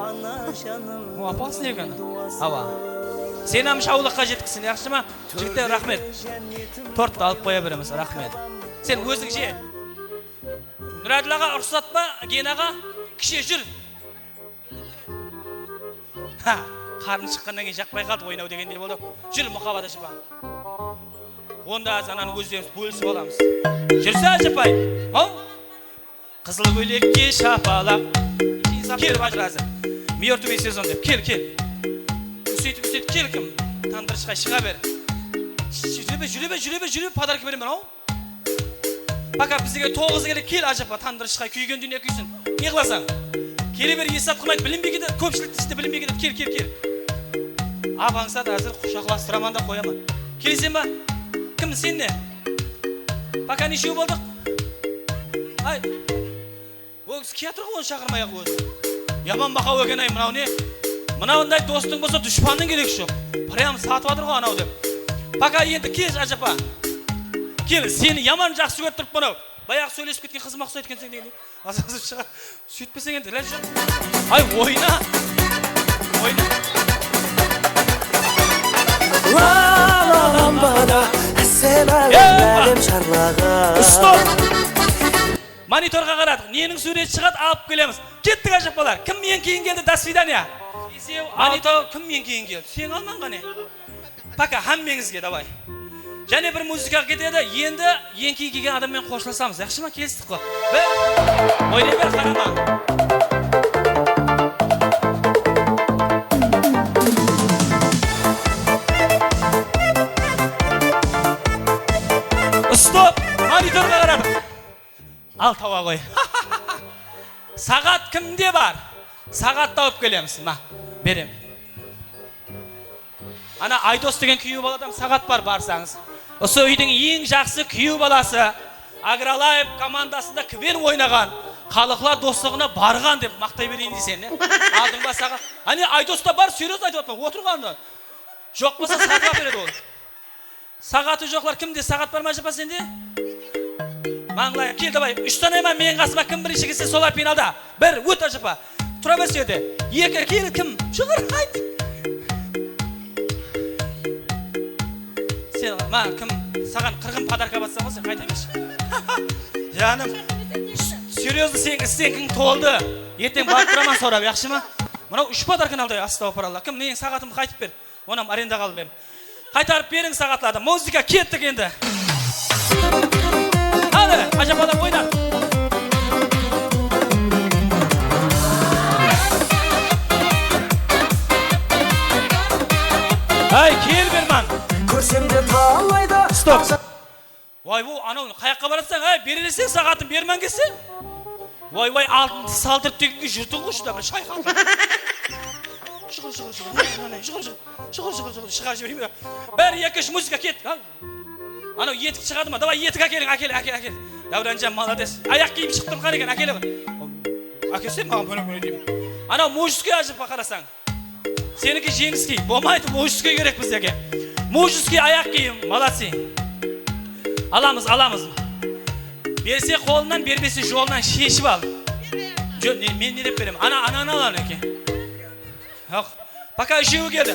Bu apasın ekan. Hava. Sen ham shavliqqa jetkizsin, yaxshimi? Jigitlar, rahmat. Tortni olib qo'ya beramiz, rahmat. Sen o'zing ye. Nuradlaga ruxsatmi? Genaga kishi jur. Ha, qarni chiqqandan keyin jaqmay qoldi o'ynav degandek bo'ldi. Jur muqobat ashi bor. Onda sananı özlerimiz bölüsüp alamız. Жүрсі Ajapay. Қызыл көйлекке шапалақ. Кел бажырасы. Мертвый сезон деп. Кел. Үсет, кел кім. Тандырышқа шыға бер. Жүребе, подарка берем ау. Пока бізге 9 келе кел Ajapay, тандырышқа күйген дүние күйсін. Не қыласың? Келе бер есат қылмайды, білінбей кетеді, көпшілікті істе білінбей кетеді. Кел. Абаңса да әзір құшақластыраман да қояман. Келесен ба? Кім сен не? Пока нешеу болдық? Ай, өкіз кетір ғой оны шақырмай-ақ өзі. Яман бақау өкен ай, мынау не? Мынауындай достың болса дүшпанның керек жоқ. Прям сатып адыр ғой анау деп. Пока енді кел Ajapay. Кел, сені яман жақсы көріп тұрып мынау. Баяғы сөйлесіп кеткен қызым ақсу еткенсің дегенде. Азазып шығар. Сөйтпесең енді, ләл жүр. Ай, ойна. Ламбада әсемәлем шарлағы. Стоп! Мониторға қарадық. Ненің сурет шығады, алып келеміз. Кеттік Ajapaylar. Кім мен кейін келді? До свидания. Монитор кім мен кейін келді? Сен алман қане? Пока хаммеңізге, давай. Және бір музыкаға кетеді. Енді ең кейін келген адаммен қоштасамыз. Яқшы ма? Келістік қой. Бір. Ойнай бер, қарама. Стоп! Мониторға қарадық. Ал тауа қой. Сағат кімде бар? Сағат тауып келеміз. Берем. Ана Айдос деген күйеу баладан сағат барсаңыз. Осы үйдің ең жақсы күйеу баласы Агралаев командасында квен ойнаған, халықлар достығына барған деп мақтай берейін дейсен. Алдың ба сағат? Ане Айдоста бар, серьезно айтып отпа, отырғанды. Жоқ болса сағат береді ол. Сағаты жоқлар кімде? Сағат бар ма Ajapay сенде? Маңлайым, кел давай. 3 танайма мен қасыма кім бірінші келсе солар пеналда. Бір, өт Ajapay. Тұра берседі. 2 кел кім? Шығыр, айт. Сен, кім? Саған 40 подарка батсам ғой, сен қайта емеш. Жаным, серьезно сен кің толды. Ертең барып тұраман сорап, яқшы ма? Мынау 3 подарканы алдай, астау паралла. Кім, менің сағатымды қайтып бер. Онам аренда қалып берім. Қайтарып берің сағатларды. Музыка кеттік енді. Hadi, Ajapaylar oynar. Ay, kел берман. Көрсемде талайда. Стоп. Vay bu, anauını қаяққа баратсаң, берелесең сағатын берман келсе. Vay, алтынды салдырып дегенге жүрдің ғой шыда бір шайқалды. Шығыр. Шығар жіберейін. Бәрі 2-3 музыка кет. Анау етік шығады ма? Давай етік әкел. Дәуранжан молодец. Аяқ киім шықтым қан екен, әкелі ғой. Әкелсем маған бөлім деймін. Анау мужской Ajapay қарасаң. Сенікі жеңіский. Болмайды, мужской керек біздеге. Мужской аяқ киім, молодцы. Аламыз. Берсе қолынан, бербесе жолынан шешіп ал. Мен не деп берем? Ананы алан екен. Пока үшеуі келді.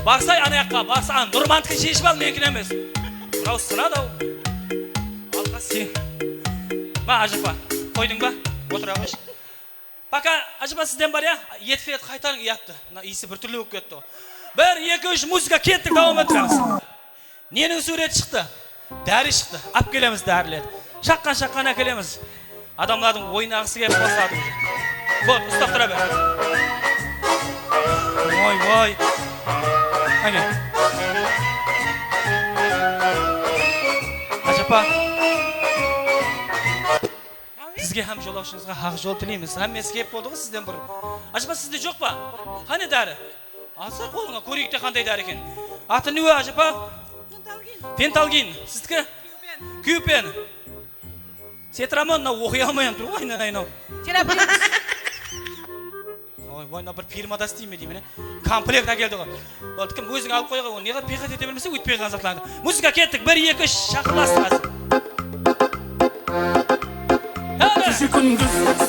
Барсай анаяққа, барса Нұрмандықы шешіп ал, менкін емес. Мынау сынады ау. Алға сен. Ajapay, қойдың ба? Отыра қойш. Пока Ajapay сізден бар я, етфет қайтарың ұятты. Иісі бір түрлі өк кетті. 1, 2, 3 музыка кеттік, дауым өтірамыз. Ненің сурет шықты? Дәрі шықты. Ап келеміз дәрілер. Шаққан әкелеміз. Адамлардың ойнағысы кеп қосады. Вот, ұстап тұра бер. Vay. Әне. Ajapay. Сізге һәм жолаушыңызға хақ жол тілейміз. Әммесі кеп болды ғой сізден бұрын. Ajapay сізде жоқ па? Қане дәрі? Алса қолыңа көрейікте қандай дәрі екен. Аты не Ajapay? Пенталгин. Сіздікі? Кюпен. Сетрамон, оқи алмайын тұр ғой, айнау. Ой, бір фирмада істейме деймін. Комплект әкелді ғой. Ол кім өзің алып қойға, ол неға пиқат ете білмесе, өйтпей қазақтанды. Музыка кеттік, 1, 2, 3 шақырластыңыз.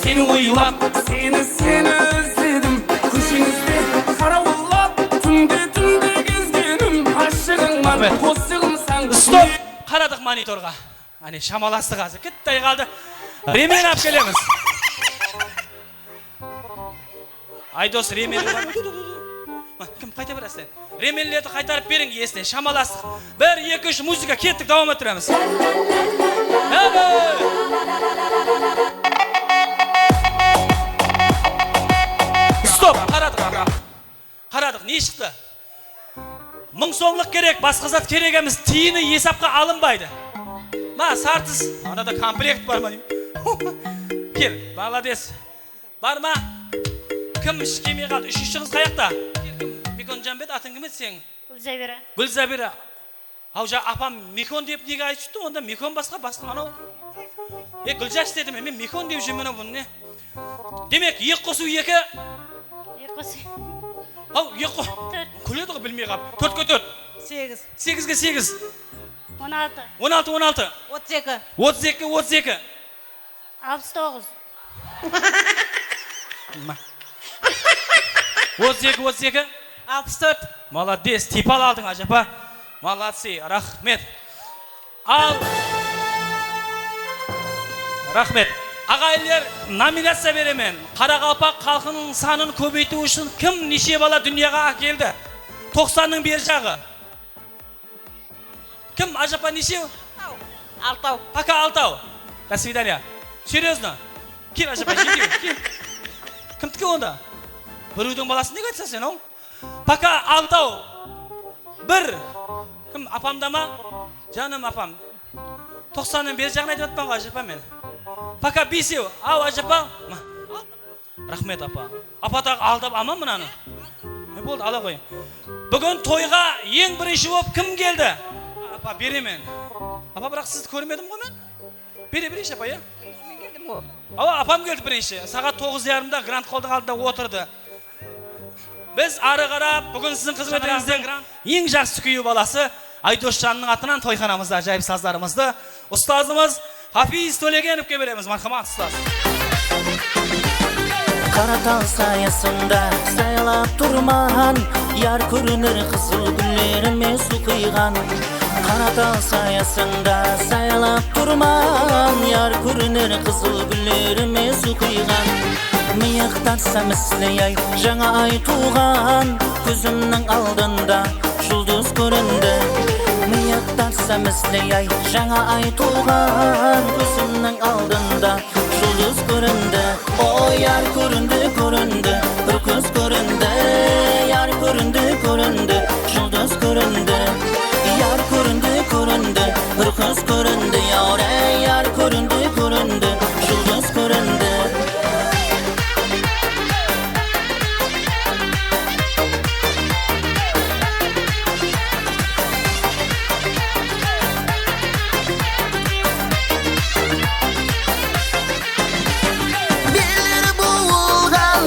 Seni oylap, seni özledim. Kuşinizde karavullar, tünde gezgenim. Aşığın var, kosyığım sen. Stop! Қарадық мониторға. Ане, шамаласты қазір. Кеттай қалды. Ремен ап келеміз. Айдос ремені бар. Kim qayta berasizlar? Remellerni qaytarib bering esne, şamalastık. 1 2 3 muzika ketdik, davom ettiramiz. Stop, qaradik, ne chiqdi? 1000 so'mlik kerak, boshqa zat kerak emas, tiyini hesabga alınmaydı. Ma sartız, orada komplekt barma deyim. Kel, молодец. Barma. Kim ish kelmay qoldi? Ishchigiz qayoqda? Mikonjanbet ating kim sen? Gulzabira. Gulzabira. Hauja apam Mikon deb nega aytibdi? Onda Mikon boshqa ana. Guljash dedim, men Mikon deb жүрмін buni. Demak, yiq qo'su 2. Yiq qo'su. Hav, yiq. Kuladi bilmay qolib. 4 ga 4. 8. 8 ga 8. 16. 16 16. 32. 32 32. 69. 32 32. 64. Молодец, tipal aldın acaba. Молодцы, rahmet. Al. Rahmet. Ağaylar nominatsiya beraman. Qaraqalpaq xalqının sanını көбейту үшін kim necha bala dunyoga keldi? 90ның бер жағы. Kim acaba necha? Алтау. Пока Алтау. До свидания. Серьезно? Кел acaba жеке. Кел. Kimdiki onda? Birovning balasini nega aytsan sen, o? Пока Алтау. 1. Kim apamdama? Canım apam. 90ның бер жағын айтып атпанға acaba men. Пока 5. Ау acaba? Rahmet apa. Apa tak aldап аман мынаны? Ne болды, ала қой. Бүгін тойға ең бірінші болып кім келді? Apa беремен. Apa бірақ сізді көрмедім ғой мен? Берейші апа, я? Ава, апам келді бірінші. Сағат 9:30-да Гранд Холлдың алдында отырды. Біз ары қарап, бүгін сіздің қызметіңіздің ең жақсы күйі баласы Айдосжанның атынан тойханамызда ажайып саздарымызды ұстазымыз Хафиз Төлегеновке береміз. Мархамат ұстаз. Қаратал саясында сайлап тұрмаған, яр көрінер қызыл гүллеріме су құйған. Қаратал саясында сайлап тұрмаған, яр көрінер қызыл гүллеріме су құйған. Миықтатса мүслей жаңа ай туған, көзімнің алдында жұлдыз көрінді. Миықтатса мүслей жаңа ай туған, көзімнің алдында жұлдыз көрінді. Ой, яр көрінді, көрінді, бір көз көрінді. Яр көрінді, көрінді, жұлдыз көрінді. Яр көрінді, көрінді, бір көз көрінді. Яр көрінді, көрінді, жұлдыз көрінді.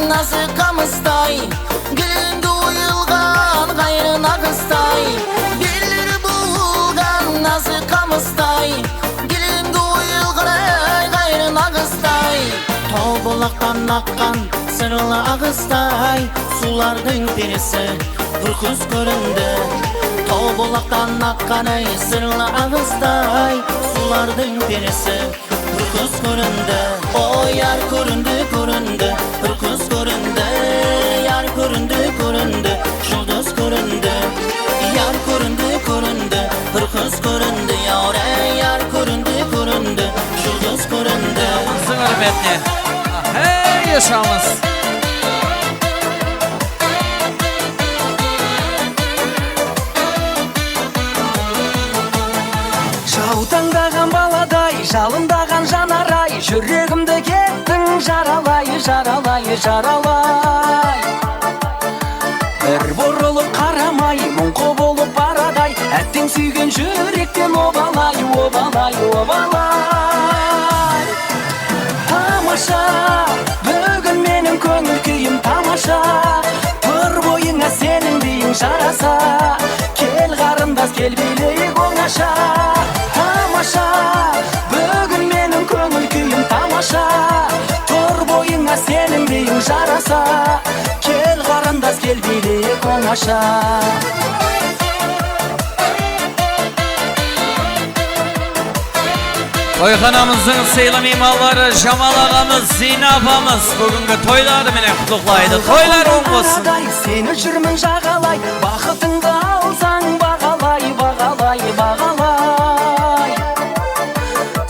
Nazı kamısтай, gülünde uyulgan gayrı nağısтай. Bilir buğulgan nazı kamısтай, gülünde uyulgan gayrı nağısтай. Tol bulaktan akkan sırlı ağızday, sulardın birisi bir kız göründü. Tol bulaktan akkan sırlı ağızday, sulardın birisi bir kız göründü. O yar göründü, göründü, bir kız göründü. Yar göründü, göründü, жұлдыз göründü. Yar göründü, göründü, bir kız göründü. Yar göründü, göründü, жұлдыз göründü. Sınır betne. Hey yaşamız. Жаутаңдаған баладай, жалындаған жанарай, жүрегімді кеттің жаралай, жаралай, жаралай. Бір бұрылып қарамай, мұңқы болып барадай, әттең сүйген жүректен обалай, обалай, обалай. Тамаша, бүгін менің көңіл күйім тамаша, тұр бойыңа сенің дейін жараса, кел қарындас, кел билейік оңаша. Тамаша, бүгін менің көңіл күйім тамаша, тұр бойыңа сенің дейін жараса, кел қарындас, кел билейік оңаша. Toyxanamızın sıylı mimarları Jamal ağamız, Zina apamız bugünkü toyları mene kutluqlaydı. Toylar on olsun. Seni жүрмін жағалай, бақытыңды алсаң бағалай, бағалай, бағалай.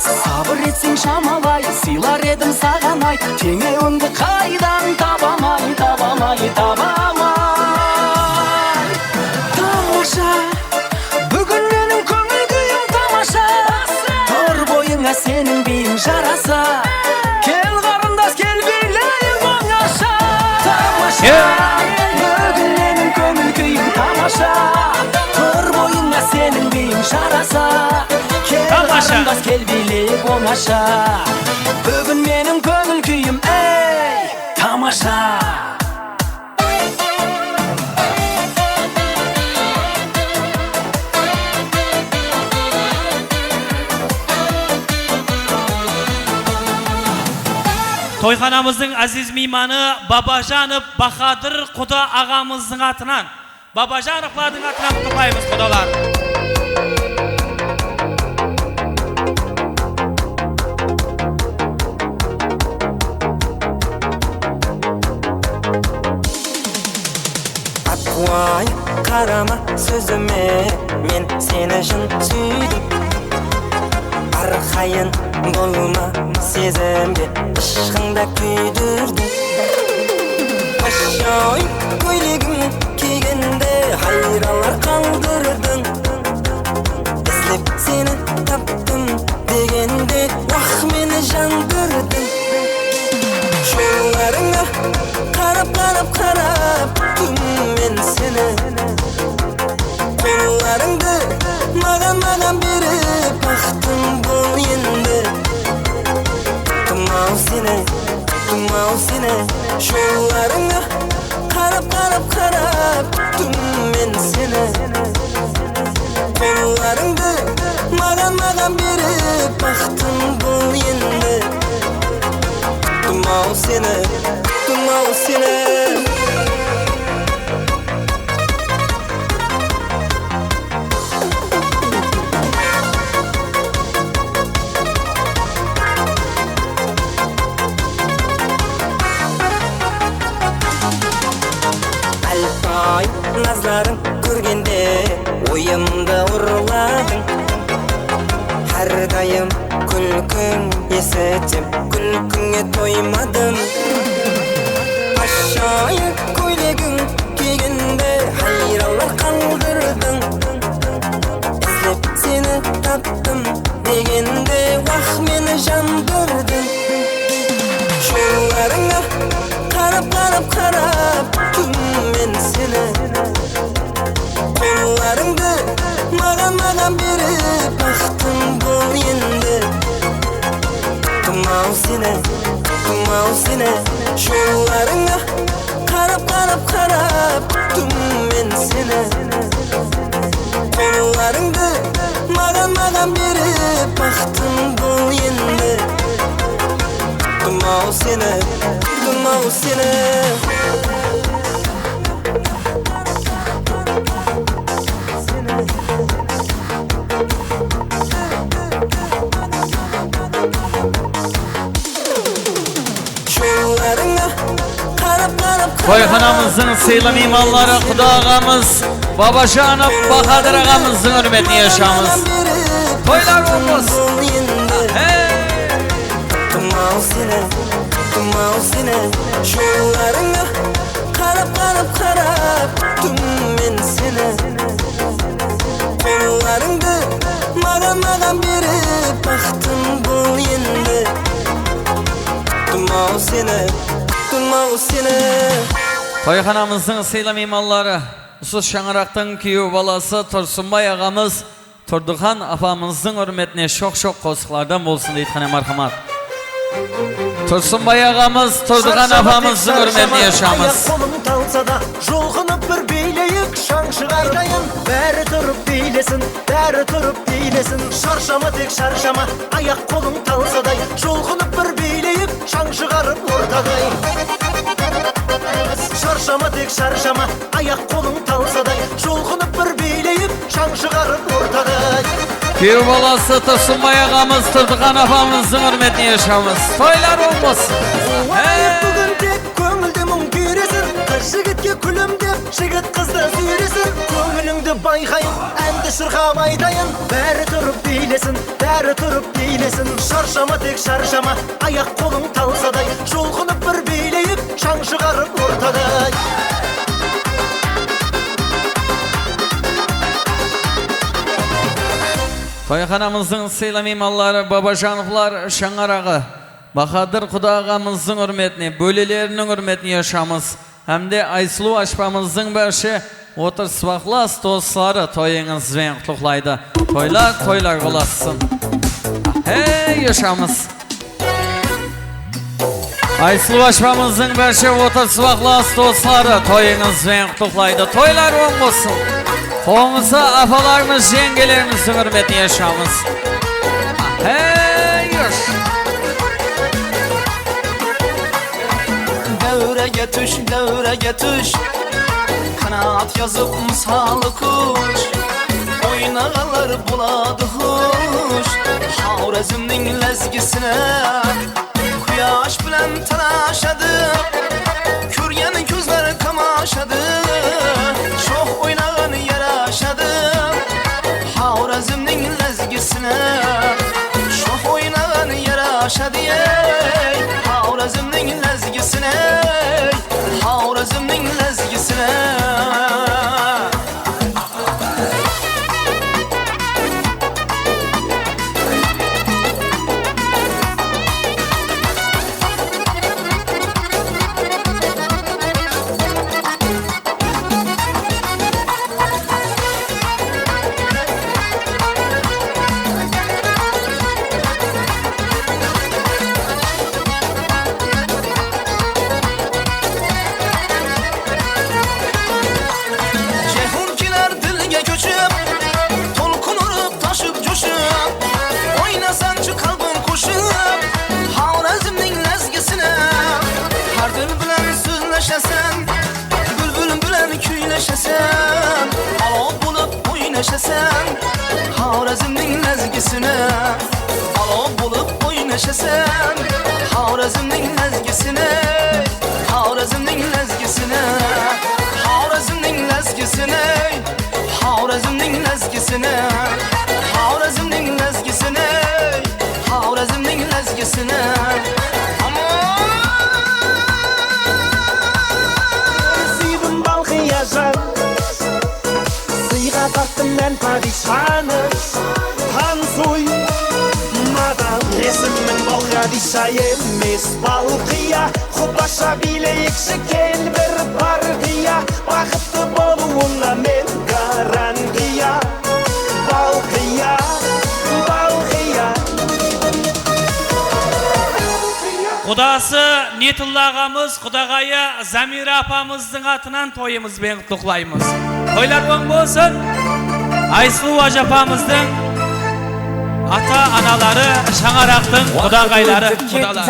Сабыр етсең шамалай, сыйлар едім саған ай, теңеуіңді қайдан табамай, табамай, табамай. Тамаша, бүгін менің көңіл күйім тамаша, тұр бойыңа сенің биің жараса, кел қарындас кел билейік оңаша. Тамаша, бүгін менің көңіл күйім тамаша, тұр бойыңа сенің биің жараса, кел қарындас кел билейік оңаша. Бүгін менің көңіл күйім ей тамаша. Toyxanamızın aziz mimanı Babajanov Bahadır Quda ağamızın atынан, Babajanovların atынан kutlayımız kudalar. Vay karama sözüme, men seni şın süydüm. Arxayın bolma sezimde, ışığında küydürdüm. Aşağı koylegim kiygende hayralar kaldırdın. İzlep seni taptım degende vah meni jandırdın. Şollarına karap karap karap men seni. Kollarыңды маған беріп бақтым бұл енді. Тұмау сені жолларыңа қарап қарап мен сені. Қолларыңды маған беріп бақтым бұл енді. Тұмау сені Alpay nazların көргенде ойымды ұрладың. Әрдайым күлкің есетем, күлкіңе тоймадым. Aşağıya көйлегің кигенде хайралар қалдырдың. İzlеп seni таптым дегенде вах мені жандырдың. Жолларыңа қарап мен сені. Қолларыңды маған беріп бақтым бұл енді. Тұмау сені жолларыңа қарап мен сені. Қолларыңды маған беріп бақтым бұл енді. Тұмау сені Toyxanamızın sıylı mimarları Quda ağamız, Babajanov Bahadır ağamızın hürmetine yaşamız. Toylar olmasın. Тұмау сені жолларыңа қарап мен сені. Қолларыңды маған беріп бақтым бұл енді. Тұмау сені Toyxanamızın sıylı mimarları Usus Şangıraq'tan kүйеу balası Tursunbay ağamız, Turduxan apamızın hürmetine çok qo'shiqlardan bolsun deydi xana marhamat. Tursunbay ağamız, Turduxan apamızın hürmetine yaşamız. Қолым талса да жолғынып бір билейік, шаң шығарайын. Бәрі тұрып билесін, шаршама тек шаршама. Аяқ қолың талсадай, жолғынып бір билейік, шаң шығарып ортағай. Шаршама тек шаршама, аяқ қолың талсадай, жолғынып бір билейік, шаң шығарып ортағай. Kuyov balası Tursunbay ağamız, Turdukan apamızın hürmetine yaşamız. Toylar olmasın. Bugün tek köngülde mun güresin, kız jigitke külüm dep jigit kızda süresin. Köngülüngde bayqayın, endi şırqam aytayın. Bäri turup beylesin, bäri turup beylesin. Şarşama tek şarşama, ayak kolun talsaday. Jolqunup bir beyleyip, şaң çıgarıp ortaday. Toyxanamızın sıyla mimalları, Babajanovlar, Şangarağı, Bahadır Kuda ağamızın hürmetine, bölelerinin hürmetine yaşamız. Hem de Aysulu aşpamızın başı, otur sıvaqlas dostları toyunuz ve kutluqlaydı. Toylar, toylar olasın. Hey yaşamız. Aysulu aşpamızın başı, otur sıvaqlas dostları toyunuz ve kutluqlaydı. Toylar olmasın. Qoğumuza afalarımız, yengelerimizin hürmetine yaşamız. Hey yaş. Devrege tuş Kanat yazıp misalı kuş Oynağalar buladı huş Havrezmning lezgisine Kuyaş bilen tanaşadı Kürgen közler kamaşadı Çok oynağın yaraşadı Havrezmning lezgisine Çok oynağın yaraşadı Havrezmning lezgisine Havrezmning lezgisine Havrezmning lezgisine Alov bulup oynaşasam Havrezmning lezgisine Havrezmning lezgisine Havrezmning lezgisine Havrezmning lezgisine Havrezmning lezgisine Havrezmning lezgisine Sivim balkı yaşar Tattım ben padişanı Tansuy Madam Resimmin balgadişa emes balkıya Kubaşa bileyikşi gel bir partiya Bakıtlı boluğuna men garantiya Balkıya Balkıya Kudası Niyetullah ağamız, Kudagayı Zamira apamızın atından toyumuz ben kutluqlayımız. Toylar boң bolsun. Aysulu ajapamızın ata-analары, Şаңарақтың Kudagayları, Kudalar.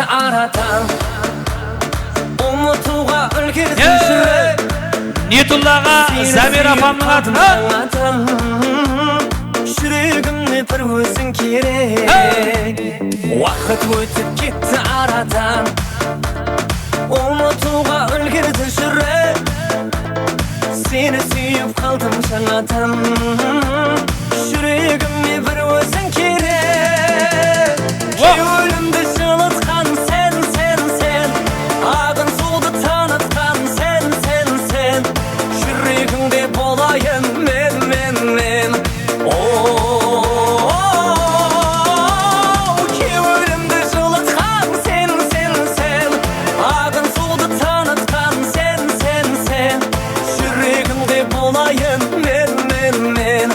Niyetullah ağa Zamira apamның atından Жүрегімде бір өзің керек Уақыт өтіп кетті арадан Ұмытуға үлгерді жүрек Seni suyup kaldım жаңадан Жүрегіме бір өзің керек Кеуілімді жылытқан сен, сен, сен Ағын суды танытқан сен, сен, сен Жүрегіңде болайын мен, мен, мен Kevülümde жылытқан sen, sen, sen Ағын суды танытқан sen, sen, sen Жүрегімде болайын мен, мен, мен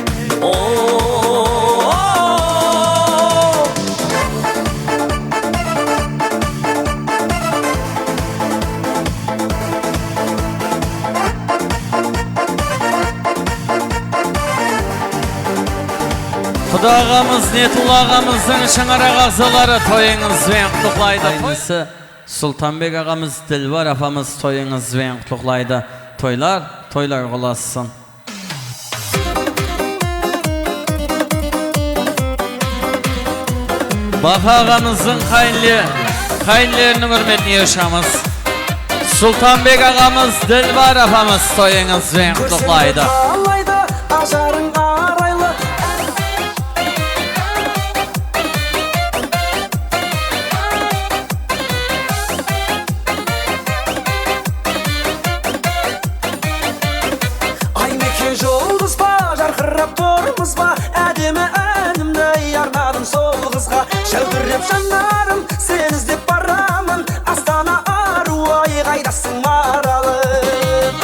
Kuda ağamız, Niyetullah ağamızın Şаңарақ ағзалары toyunuzбен құттықтайды. Aynısı Sultanbek ağamız, Dilbar apamız toyunuzбен құттықтайды. Toylar, toylar olasın. Baka ağamızın kayınlarının hürmetini yaşamız. Sultanbek ağamız, Dilbar apamız toyunuz ve kutlaydı. Ajarın araylı Ay meke жұлдыз ба жарқырап тұрмыз ба әдемі әнімді арнадым сол қызға жәудіреп жанарым сені іздеп барамын астана ару ай қайдасың маралым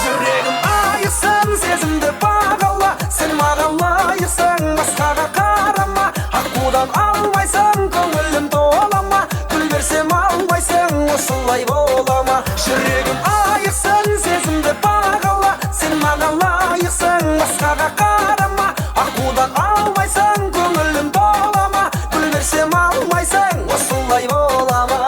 жүрегім айықсын сезімді бағала сен маған лайықсың басқаға қарама аққудан алмайсың көңілім тола ма гүл берсем алмайсың осылай бола ма жүрегім айықсын сезімді бағала сен маған лайықсың басқаға қарама аққудан алмайсың көңілім тола ма гүл берсем алмайсың осылай бола ма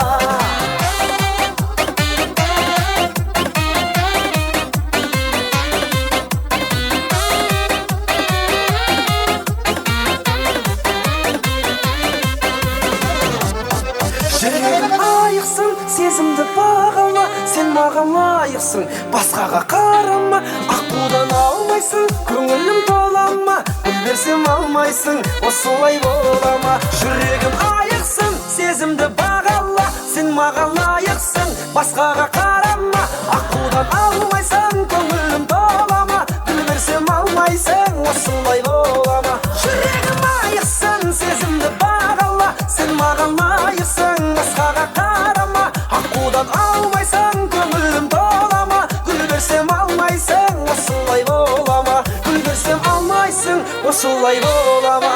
жүрегім айықсың сезімді бағала сен маған лайықсың басқаға қарама аққудан алмайсың көңілім тола ма гүл берсем алмайсың осылай бола ма жүрегім айықсың сезімді бағала сен маған лайықсың басқаға қарама аққудан алмайсың көңілім тола ма гүл берсем алмайсың осылай бола ма жүрегім айықсың сезімді бағала сен маған лайықсың басқаға қарама аққудан алмайсың көңілім тола ма гүл берсем алмайсың осылай бола ма гүл берсем алмайсың осылай бола ма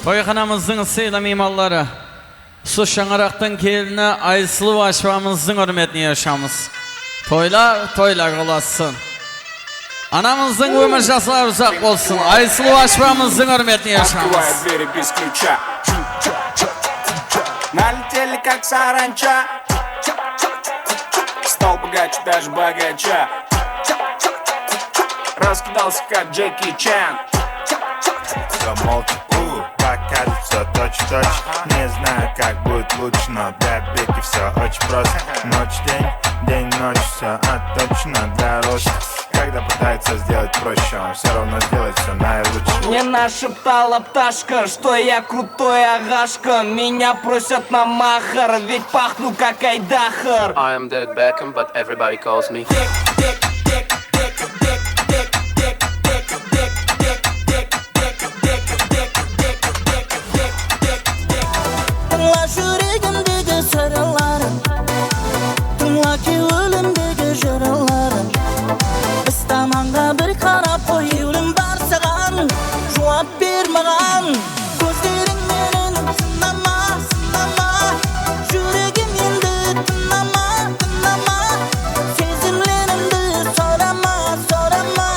Toyxanamızın sıyla mimalları, Su Şangıraq'tan kelini Aysulu aşvamızın hürmetini yaşamız. Toylar olasın. Anamızın ömür жасlar uzak olsun. Aysulu aşvamızın hürmetini yaşamız. Налетели как саранча. Стал богаче, даже богаче. Раскидался как Джеки Чан. Замолчи, как кажется точь-в-точь. Не знаю, как будет лучше, но для Беки все очень просто. Ночь-день, день-ночь, все отточено для роста. Когда пытается сделать проще, он все равно сделает все наилучше. Мне нашептала пташка, что я крутой агашка. Меня просят на махар, ведь пахну как Айдахар. I am David Beckham, but everybody calls me Tınla yüreğimdeki sarılarım Tınla ki ölümdeki jaralarım İstamanga bir karap koyuyorum barsağan Cevap vermeğen Gözlerin benim sınama, sınama Yüreğim yendi tınama, tınama Sezimlerimdi sorama, sorama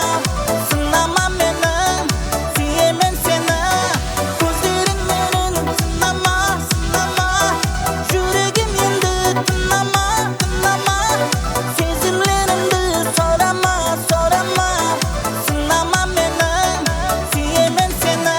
Sınama benim, sevmem seni Gözlerin benim sınama, sınama Yüreğim yendi tınama, tınama Sezimlerimdi sorama, sorama Sınama benim, sevmem seni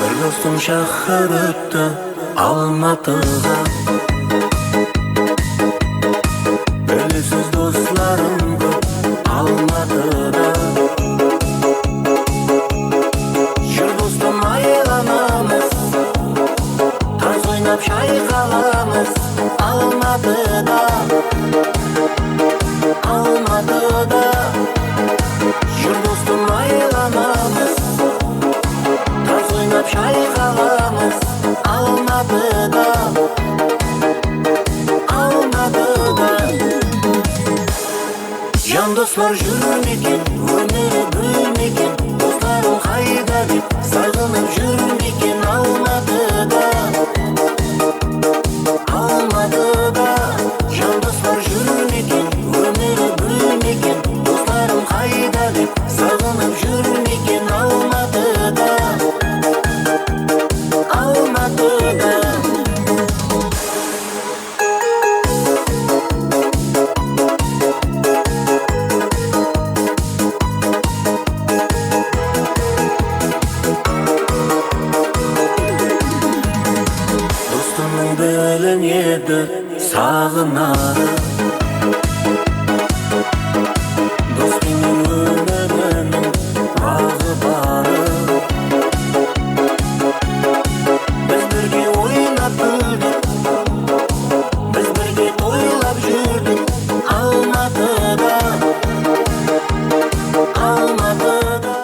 Bir dostum şahar öttü Almatı'ga Belirsiz dostlarım көп Almatı'da Jür dostum aylanamız Tarz өлең еді сағынарым Достың өмірінің ағы барым Біз бірге ойнап күлдік Біз бірге тойлап жүрдік Алматыда Алматыда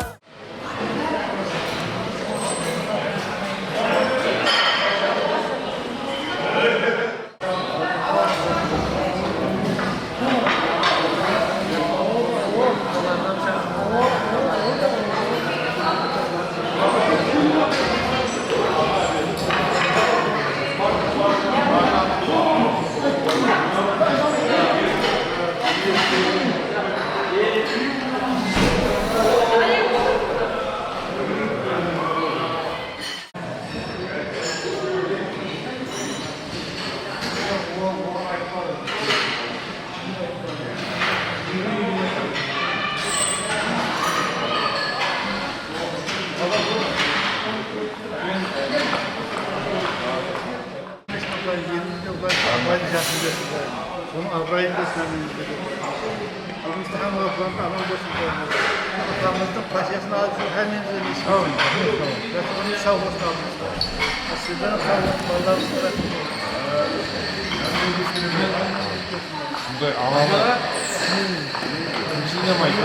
Onun Avray'ında sınavımızda Mustafa Mağaflar'ın aman boşunda Mutlağımızın paşasını aldığı hemen bir sağ olun. Ve onun sağ olsun almışlar. Sizden sağ olun. Vallahi sonra Şunday anamı Şimdi maydı.